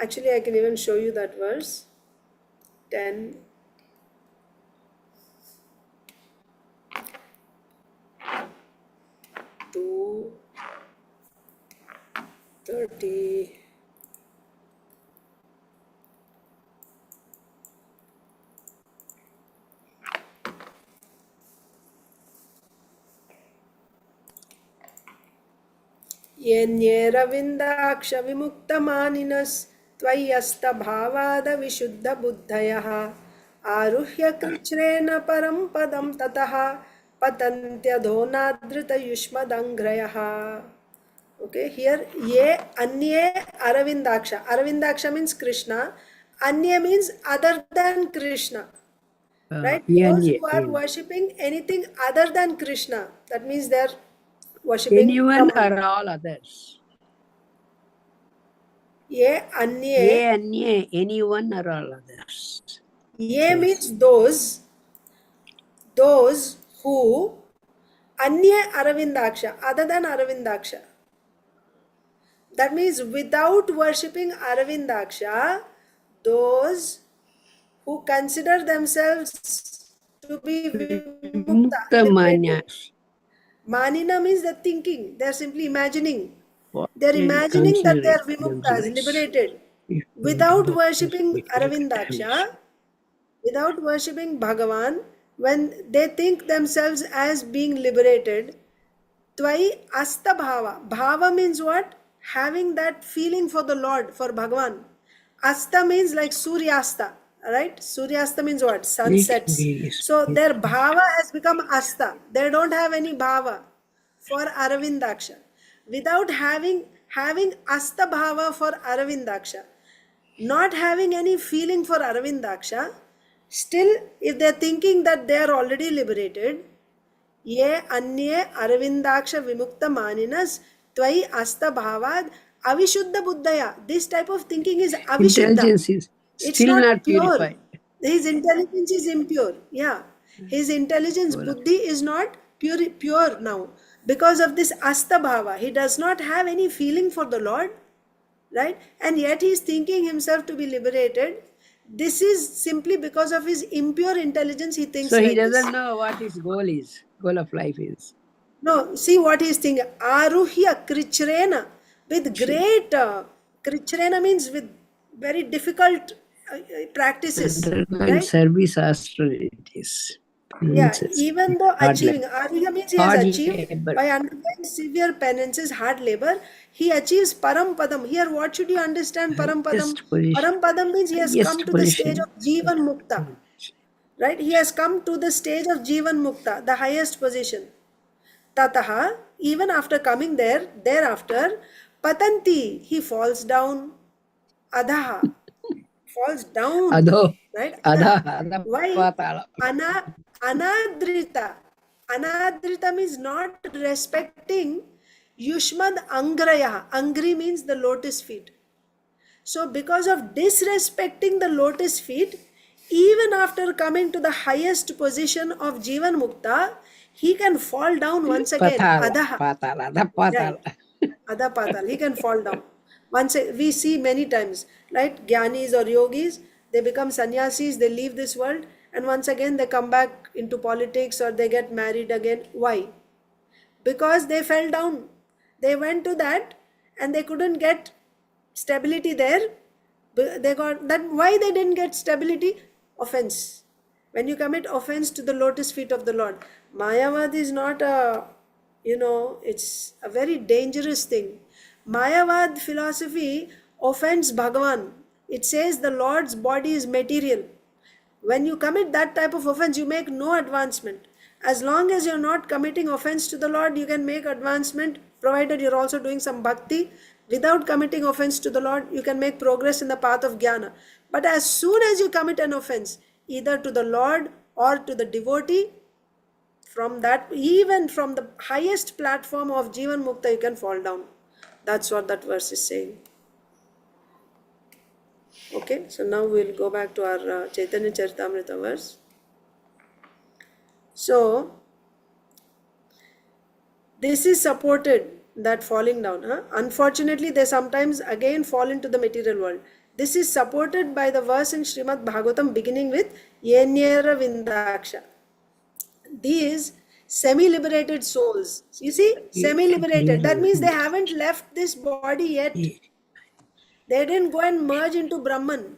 Actually, I can even show you that verse. 10. To 30. येन्येरविन्दाक्ष विमुक्तमानिनस् त्वय्यस्त भावाद विशुद्ध बुद्धयः आरुह्य कृच्छ्रेण परं पदं ततः पतन्त्यधोनादृत युष्मदङ्घ्रयः. Okay, here ye anye aravindaksha. Aravindaksha means Krishna. Anye means other than Krishna. Right? Those who are worshipping anything other than Krishna. That means they are worshipping anyone or all others. Ye anye. Anyone or all others. Ye means those who anye aravindaksha, other than aravindaksha. That means without worshipping aravindaksha, those who consider themselves to be vimukta. Manina means they're thinking, they're simply imagining. They're imagining that they're vimuktas, liberated. Without worshipping aravindaksha, without worshipping Bhagavan, when they think themselves as being liberated, Tvai asta bhava. Bhava means what? Having that feeling for the Lord, for Bhagavan. Asta means like Suryasta, right? Suryasta means what? Sunsets. So their bhava has become asta. They don't have any bhava for Aravindaksha. Without having asta bhava for Aravindaksha, not having any feeling for Aravindaksha, still if they're thinking that they are already liberated, ye anye aravindaksha vimukta maninas tvai asta bhavad avishuddha buddhaya. This type of thinking is avishuddha. Intelligence is still not purified. His intelligence is impure. Yeah. His intelligence, buddhi, is not pure now. Because of this asta bhava, he does not have any feeling for the Lord, right? And yet he is thinking himself to be liberated. This is simply because of his impure intelligence. He thinks. So he doesn't know what his goal of life is. No, see what he is thinking. Aruhya krichrena, with great krichrena means with very difficult practices. Right? Service austerities. Yeah, even though achieving, Aruhya means he has achieved by undergoing severe penances, hard labor, he achieves param padam. Here, what should you understand param padam? Param padam means he has come to the stage of Jivan Mukta. Right? He has come to the stage of Jivan Mukta, the highest position. Tataha, even after coming there, thereafter, patanti, he falls down. Adhaha, falls down. Adho. Right? Adha. Why? Anadrita. Anadritam is not respecting Yushmad Angraya. Angri means the lotus feet. So because of disrespecting the lotus feet, even after coming to the highest position of Jivan Mukta, he can fall down once again. Patala, Adaha. patala, the Right. patala. Adha Patal. He can fall down. Once we see many times, right? Gyanis or yogis, they become sannyasis, they leave this world, and once again they come back into politics or they get married again. Why? Because they fell down. They went to that and they couldn't get stability there. They got that. Why they didn't get stability? Offense. When you commit offense to the lotus feet of the Lord, Mayavad is not a, it's a very dangerous thing. Mayavad philosophy offends Bhagavan. It says the Lord's body is material. When you commit that type of offense, you make no advancement. As long as you're not committing offense to the Lord, you can make advancement, provided you're also doing some bhakti. Without committing offense to the Lord, you can make progress in the path of jnana. But as soon as you commit an offense, either to the Lord or to the devotee, from that, even from the highest platform of Jivan Mukta, you can fall down. That's what that verse is saying. Okay, so now we'll go back to our Chaitanya Charitamrita verse. So, this is supported, that falling down. Unfortunately, they sometimes again fall into the material world. This is supported by the verse in Srimad Bhagavatam beginning with Yenyera Vindaksha. These semi-liberated souls, you see, semi-liberated, that means they haven't left this body yet. They didn't go and merge into Brahman.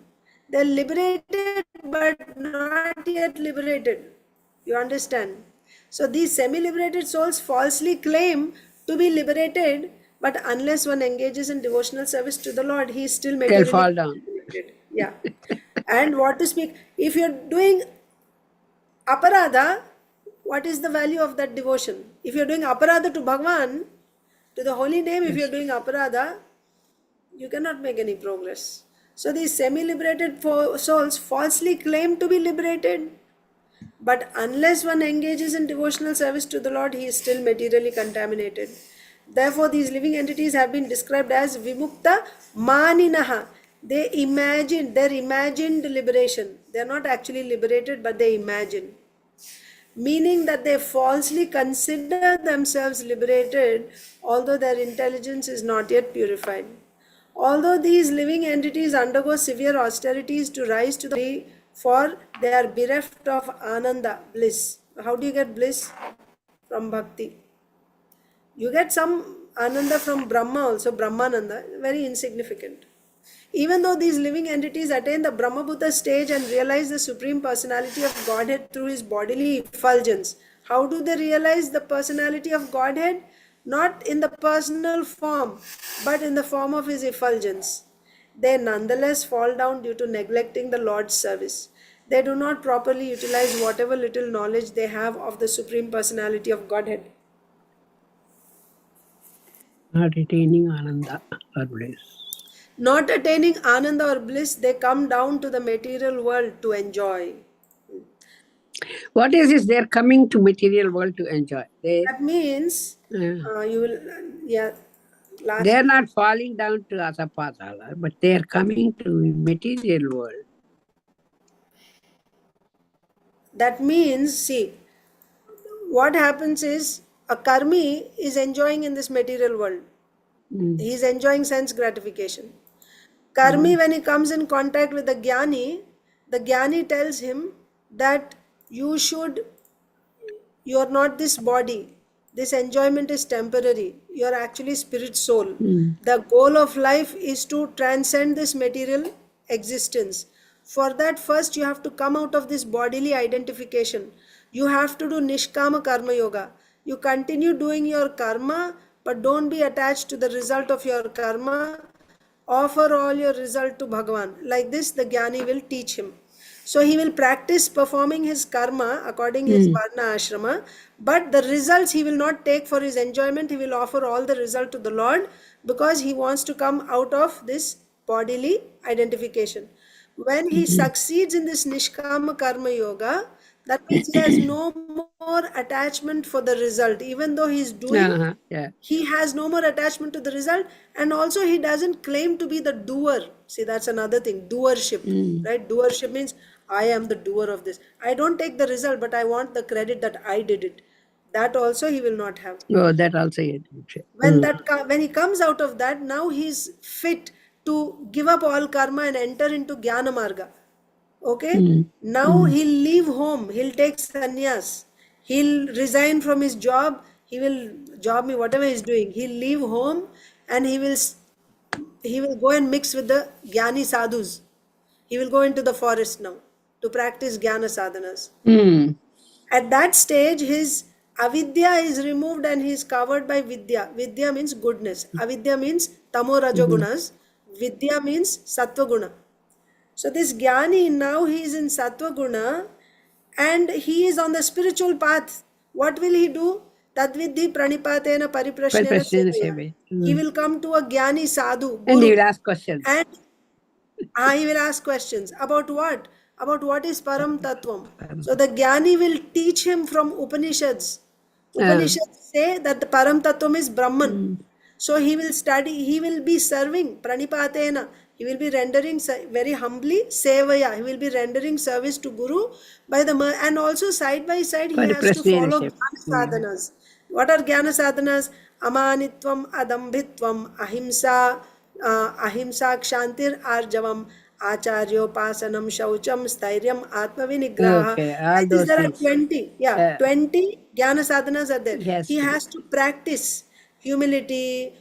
They're liberated but not yet liberated. You understand? So these semi-liberated souls falsely claim to be liberated, but unless one engages in devotional service to the Lord, he is still They'll materially fall down. liberated. Yeah. And what to speak? If you're doing aparadha, what is the value of that devotion? If you're doing aparadha to Bhagwan, to the holy name, if you're doing aparadha, you cannot make any progress. So these semi-liberated souls falsely claim to be liberated, but unless one engages in devotional service to the Lord, he is still materially contaminated. Therefore, these living entities have been described as vimukta maninaha. They imagine, their imagined liberation. They are not actually liberated, but they imagine. Meaning that they falsely consider themselves liberated, although their intelligence is not yet purified. Although these living entities undergo severe austerities to rise to the degree, for they are bereft of ananda, bliss. How do you get bliss? From bhakti. You get some ananda from Brahma also, Brahmananda, very insignificant. Even though these living entities attain the Brahmabhuta stage and realize the Supreme Personality of Godhead through his bodily effulgence, how do they realize the personality of Godhead? Not in the personal form, but in the form of his effulgence. They nonetheless fall down due to neglecting the Lord's service. They do not properly utilize whatever little knowledge they have of the Supreme Personality of Godhead. Not retaining Ananda or bliss. Not attaining Ananda or bliss, they come down to the material world to enjoy. What is this? They're coming to material world to enjoy. That means you will, They're not falling down to Asapatala, but they're coming to material world. That means, see, what happens is a karmi is enjoying in this material world. He is enjoying sense gratification. Karmi, when he comes in contact with the Jnani tells him that you are not this body. This enjoyment is temporary. You are actually spirit soul. The goal of life is to transcend this material existence. For that, first you have to come out of this bodily identification. You have to do Nishkama Karma Yoga. You continue doing your karma, but don't be attached to the result of your karma. Offer all your result to Bhagavan. Like this, the Jnani will teach him. So he will practice performing his karma according his varna ashrama, but the results he will not take for his enjoyment. He will offer all the result to the Lord because he wants to come out of this bodily identification. When he succeeds in this Nishkama Karma Yoga, that means he has no more attachment for the result. Even though he's doing, Yeah. he has no more attachment to the result, and also he doesn't claim to be the doer. See, that's another thing, doership, right? Doership means I am the doer of this. I don't take the result, but I want the credit that I did it. That also he will not have. Oh, that also you did say. When he comes out of that, now he's fit to give up all karma and enter into jnana marga. Okay, now he'll leave home, he'll take sannyas, he'll resign from his job, he will job me whatever he's doing, he'll leave home, and he will go and mix with the jnani sadhus. He will go into the forest now to practice jnana sadhanas. At that stage, his avidya is removed and he is covered by vidya. Vidya means goodness, avidya means tamo rajo gunas, vidya means sattva guna. So this jnani, now he is in sattva guna and he is on the spiritual path. What will he do? Tadvidhi pranipatena pariprashnena sevaya. He will come to a jnani sadhu, And he guru, will ask questions. and he will ask questions about what? About what is param tattvam. So the jnani will teach him from Upanishads. Upanishads say that the param tattvam is Brahman. So he will study, he will be serving pranipatena. He will be rendering very humbly sevaya. He will be rendering service to Guru by the and also side by side he has to follow jnana sadhanas. What are jnana sadhanas? Amanitvam, adambhitvam, ahimsa, ahimsa, kshantir, arjavam, acharyopasanam, shaucham, stairyam, atmavinigraha. Okay, I all think those there are things. 20. Yeah, 20 jnana sadhanas are there. Yes. He has to practice humility,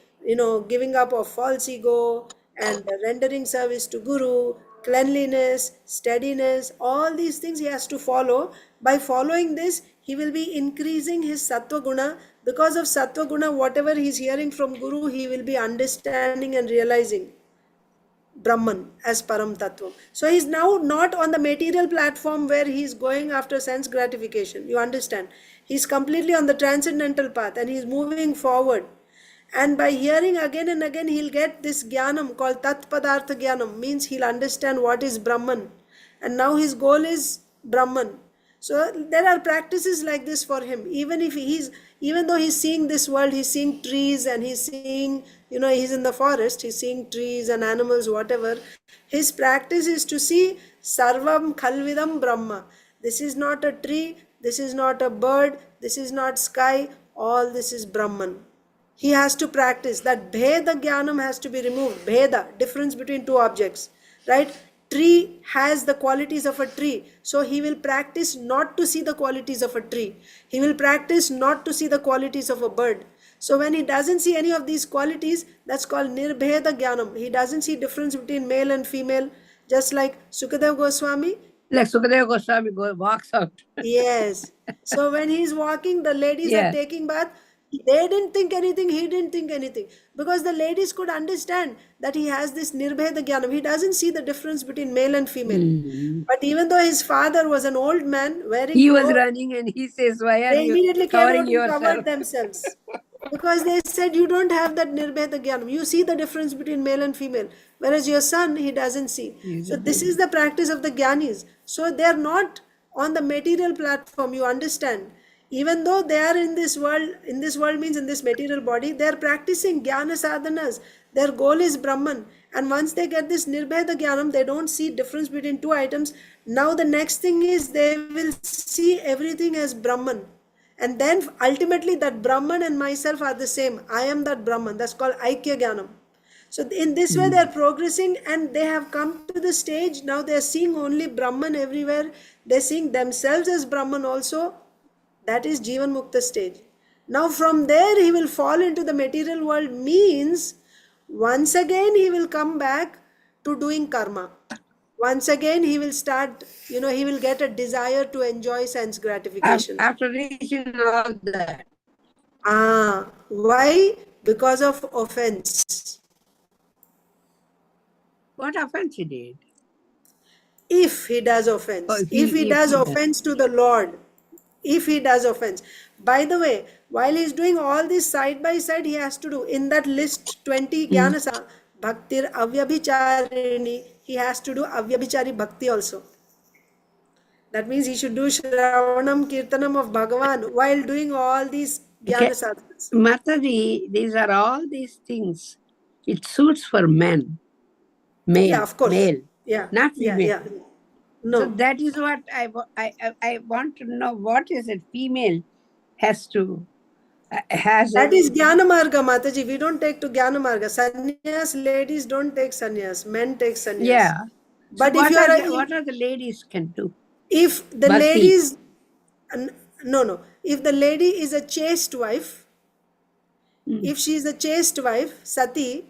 giving up of false ego, and rendering service to Guru, cleanliness, steadiness, all these things he has to follow. By following this, he will be increasing his sattva guna. Because of sattva guna, whatever he is hearing from Guru, he will be understanding and realizing Brahman as Param Tattva. So he's now not on the material platform where he's going after sense gratification. You understand? He's completely on the transcendental path and he's moving forward. And by hearing again and again, he'll get this jnanam called Tat Padartha Jnanam, means he'll understand what is Brahman. And now his goal is Brahman. So there are practices like this for him. Even though he's seeing this world, he's seeing trees and he's seeing, he's in the forest, he's seeing trees and animals, whatever. His practice is to see Sarvam Khalvidam Brahma. This is not a tree, this is not a bird, this is not sky, all this is Brahman. He has to practice that Bheda Jnanam has to be removed. Bheda, difference between two objects, right? Tree has the qualities of a tree. So he will practice not to see the qualities of a tree. He will practice not to see the qualities of a bird. So when he doesn't see any of these qualities, that's called Nirbheda Jnanam. He doesn't see difference between male and female. Just like Sukadev Goswami. Like Sukadev Goswami walks out. Yes. So when he's walking, the ladies are taking bath. They didn't think anything, he didn't think anything. Because the ladies could understand that he has this Nirbheda Jnanam. He doesn't see the difference between male and female. But even though his father was an old man wearing he was running and he says, why are they you immediately came covering out and yourself? covered themselves. Because they said, you don't have that Nirbheda Jnanam. You see the difference between male and female. Whereas your son, he doesn't see. So this is the practice of the Jnanis. So they are not on the material platform, you understand. Even though they are in this world means in this material body, they are practicing jnana sadhanas. Their goal is Brahman. And once they get this Nirbheda Jnanam, they don't see difference between two items. Now the next thing is they will see everything as Brahman. And then ultimately that Brahman and myself are the same. I am that Brahman. That's called Aikya Jnanam. So in this way they are progressing and they have come to the stage. Now they are seeing only Brahman everywhere. They are seeing themselves as Brahman also. That is Jivan Mukta stage. Now from there he will fall into the material world, means once again he will come back to doing karma. Once again he will start, he will get a desire to enjoy sense gratification. After reaching all that. Why? Because of offense. What offense he did? If he does offense. If he does offense to the Lord. If he does offense. By the way, while he is doing all this side by side, he has to do in that list 20 Jnanasa, Bhaktir Avyabhicharini, he has to do Avyabhichari Bhakti also. That means he should do Shravanam Kirtanam of Bhagavan while doing all these Okay. Jnana sadhanas. Mataji, these are all these things. It suits for men, male, Yeah, of course. male, Yeah, not yeah, female. yeah. So No, that is what I want to know. What is it? Female has to has that a, is Jnana Marga, Mataji. We don't take to Jnana Marga. Sannyas, ladies don't take sannyas. Men take sannyas. yeah. So But if you are what are the ladies can do? if the Bhakti. ladies, no, if the lady is a chaste wife, if she is a chaste wife, sati,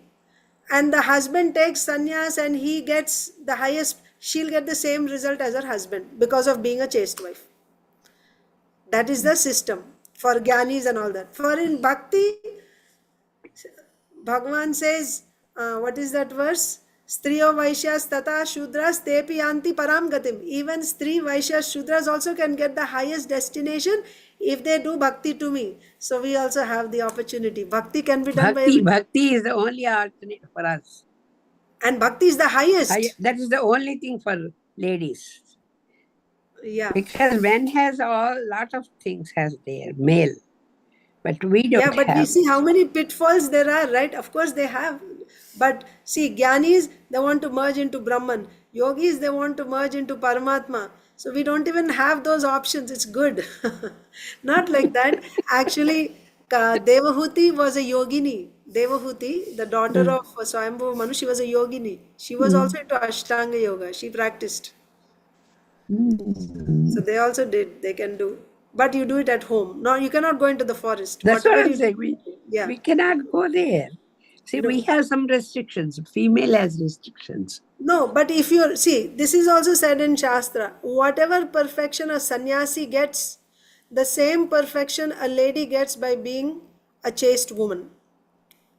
and the husband takes sannyas and he gets the highest, she'll get the same result as her husband because of being a chaste wife. That is the system for Gyanis and all that. For in Bhakti, Bhagavan says, what is that verse? Striyo Vaishyas Tata Shudras Tepi Yanti Param Gatim. Even Stri Vaishyas Shudras also can get the highest destination if they do bhakti to me. So we also have the opportunity. Bhakti can be done by everyone. Bhakti is the only alternate for us. And bhakti is the highest. That is the only thing for ladies. Yeah. Because men has all lot of things has there, male. But we don't Yeah, but we have. see how many pitfalls there are, right? Of course they have. But see, Gyanis, they want to merge into Brahman. Yogis, they want to merge into Paramatma. So we don't even have those options. It's good. Not like that. Actually, Devahuti was a yogini. Devahuti, the daughter of Swayambhu Manu, she was a yogini. She was also into Ashtanga Yoga. She practiced. So they also did. They can do. But you do it at home. No, you cannot go into the forest. That's what Whatever I'm you saying. do, yeah. We cannot go there. See, No. we have some restrictions. Female has restrictions. No, but if you see, this is also said in Shastra. Whatever perfection a sannyasi gets, the same perfection a lady gets by being a chaste woman.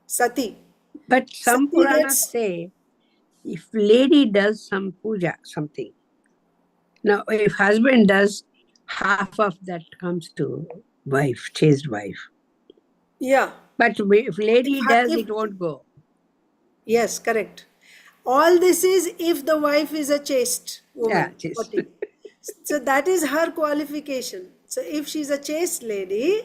Sati. But some Sati Puranas gets, say, if lady does some puja, something. Now, if husband does, half of that comes to wife, chaste wife. yeah. But if lady does, If it won't go. yes, correct. All this is if the wife is a chaste Yeah, woman. chaste. Pati. So that is her qualification. So if she's a chaste lady,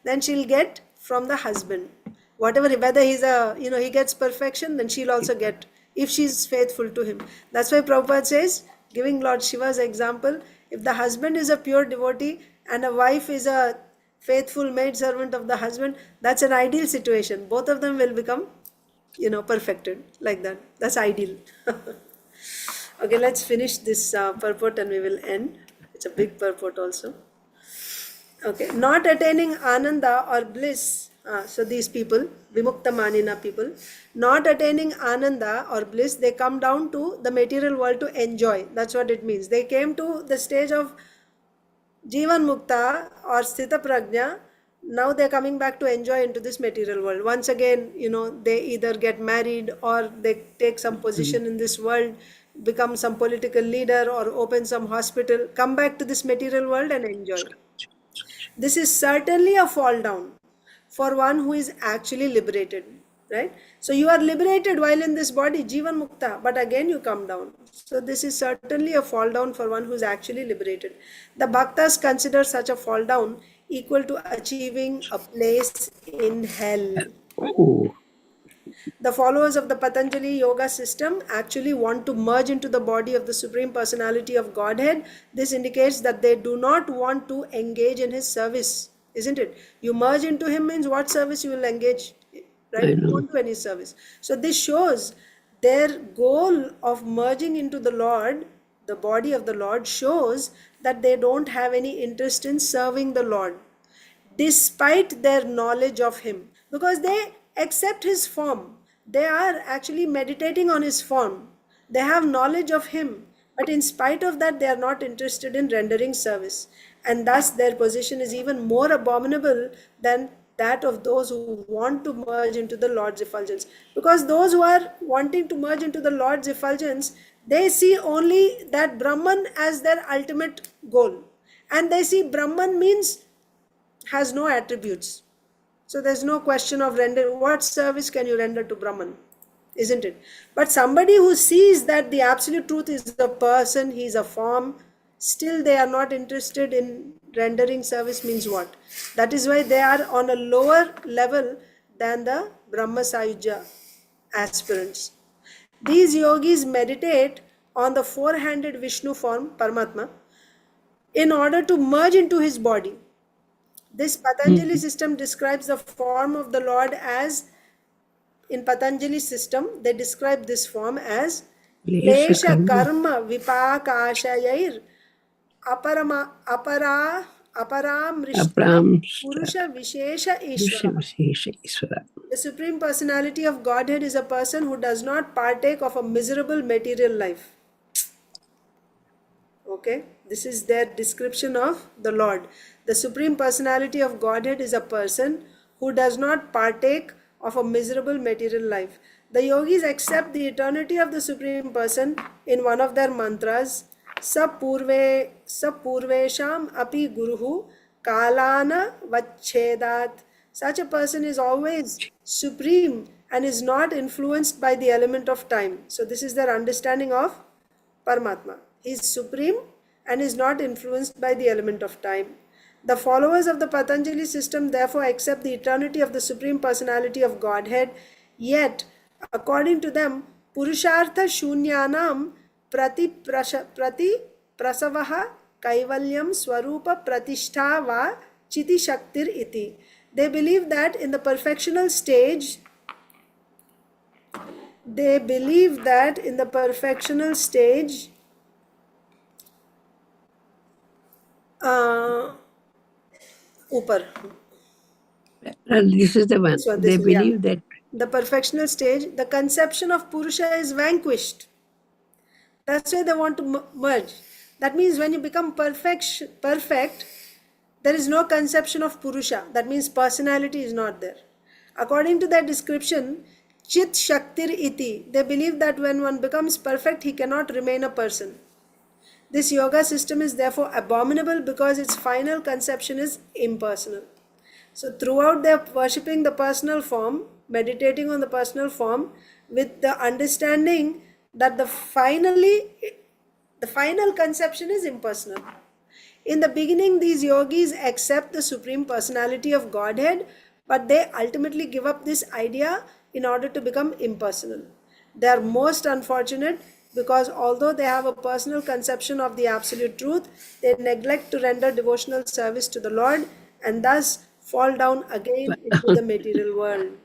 then she'll get from the husband. Whatever, whether he's he gets perfection, then she'll also get if she's faithful to him. That's why Prabhupada says, giving Lord Shiva's example, if the husband is a pure devotee and a wife is a faithful maid servant of the husband, that's an ideal situation. Both of them will become perfected like that. That's ideal. Okay, let's finish this purport and we will end. It's a big purport also. Okay, not attaining ananda or bliss. So these people, vimukta manina people, not attaining ananda or bliss, they come down to the material world to enjoy. That's what it means. They came to the stage of Jivan Mukta or Sthita Prajna. Now they're coming back to enjoy into this material world. Once again, they either get married or they take some position in this world, become some political leader or open some hospital, come back to this material world and enjoy. This is certainly a fall down for one who is actually liberated, right? So you are liberated while in this body, Jivan Mukta, but again you come down. So this is certainly a fall down for one who is actually liberated. The Bhaktas consider such a fall down equal to achieving a place in hell. Oh. The followers of the Patanjali yoga system actually want to merge into the body of the Supreme Personality of Godhead. This indicates that they do not want to engage in his service, isn't it? You merge into him means what service you will engage, right? You won't do any service. So this shows their goal of merging into the Lord, the body of the Lord, shows that they don't have any interest in serving the Lord despite their knowledge of him, because they accept his form. They are actually meditating on his form. They have knowledge of him, but in spite of that, they are not interested in rendering service. And thus, their position is even more abominable than that of those who want to merge into the Lord's effulgence. Because those who are wanting to merge into the Lord's effulgence, they see only that Brahman as their ultimate goal. And they see Brahman means has no attributes. So there's no question of what service can you render to Brahman, isn't it? But somebody who sees that the absolute truth is a person, he's a form, still they are not interested in rendering service means what? That is why they are on a lower level than the Brahma Sayuja aspirants. These yogis meditate on the four-handed Vishnu form, Paramatma, in order to merge into his body. This Patanjali system describes the form of the Lord as, in Patanjali system, they describe this form as Klesha Karma Vipakashayair Aparamrishta Purusha Vishesha Ishvara. The Supreme Personality of Godhead is a person who does not partake of a miserable material life. Okay, this is their description of the Lord. The Supreme Personality of Godhead is a person who does not partake of a miserable material life. The yogis accept the eternity of the Supreme Person in one of their mantras, Sapurvesham api guruhu kalana vachchedat. Such a person is always supreme and is not influenced by the element of time. So this is their understanding of Paramatma. He is supreme and is not influenced by the element of time. The followers of the Patanjali system therefore accept the eternity of the Supreme Personality of Godhead, yet, according to them, Purushartha Shunyanam Prati Prasavaha Kaivalyam Swarupa Pratishtha Va Chiti Shaktir Iti. They believe that in the perfectional stage, This is the one. They believe that the perfectional stage, the conception of Purusha is vanquished. That's why they want to merge. That means when you become perfect, there is no conception of Purusha. That means personality is not there. According to that description, Chit Shaktir Iti, they believe that when one becomes perfect, he cannot remain a person. This yoga system is therefore abominable because its final conception is impersonal. So throughout they are worshipping the personal form, meditating on the personal form with the understanding that the final conception is impersonal. In the beginning, these yogis accept the Supreme Personality of Godhead, but they ultimately give up this idea in order to become impersonal. They are most unfortunate because although they have a personal conception of the absolute truth, they neglect to render devotional service to the Lord and thus fall down again into the material world.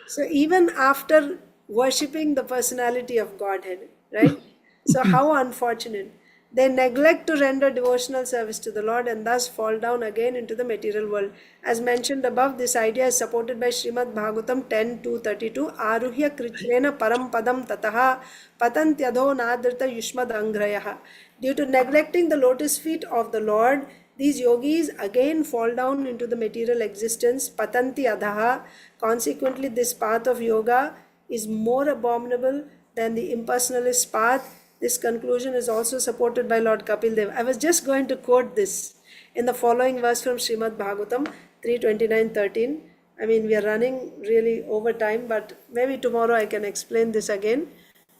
So even after worshipping the personality of Godhead, right? So how unfortunate. They neglect to render devotional service to the Lord and thus fall down again into the material world. As mentioned above, this idea is supported by Srimad Bhagavatam 10:232. Aruhya krichrena param padam tataha patantyadho nadrita yushmad angrayah. Due to neglecting the lotus feet of the Lord, these yogis again fall down into the material existence, patanti adhaha. Consequently, this path of yoga is more abominable than the impersonalist path. This conclusion is also supported by Lord Kapil Dev. I was just going to quote this in the following verse from Srimad Bhagavatam 3:29-13. I mean, we are running really over time, but maybe tomorrow I can explain this again.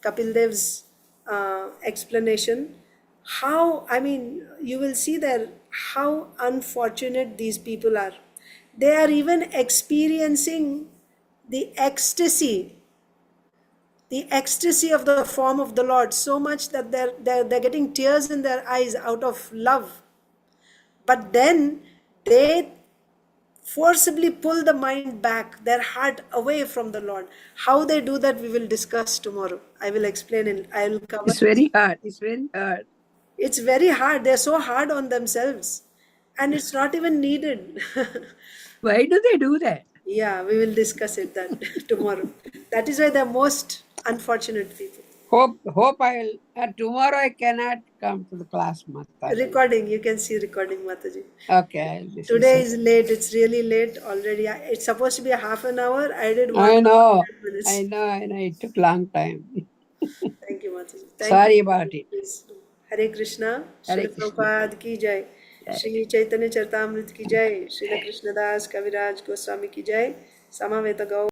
Kapil Dev's explanation. You will see there how unfortunate these people are. They are even experiencing the ecstasy of the form of the Lord so much that they're getting tears in their eyes out of love. But then they forcibly pull the mind back, their heart away from the Lord. How they do that, we will discuss tomorrow. I will explain and I will cover. it's very hard. It's very hard. It's very hard. They're so hard on themselves. And it's not even needed. Why do they do that? Yeah, we will discuss it that tomorrow. That is why they're most unfortunate people. Hope tomorrow I cannot come to the class, Mataji. Recording, you can see recording, Mataji. Okay. Today is late. It's really late already. It's supposed to be a half an hour. I did 1 I know. minutes. I know. It took long time. Thank you, Mataji. Sorry about it. Please. Hare Krishna. Hare Shri Krishna. Prabhupada ki jai. Shri Chaitanya Charitamrita ki jai. Shri Krishnadas Kaviraj Goswami ki jai. Samaveta Gau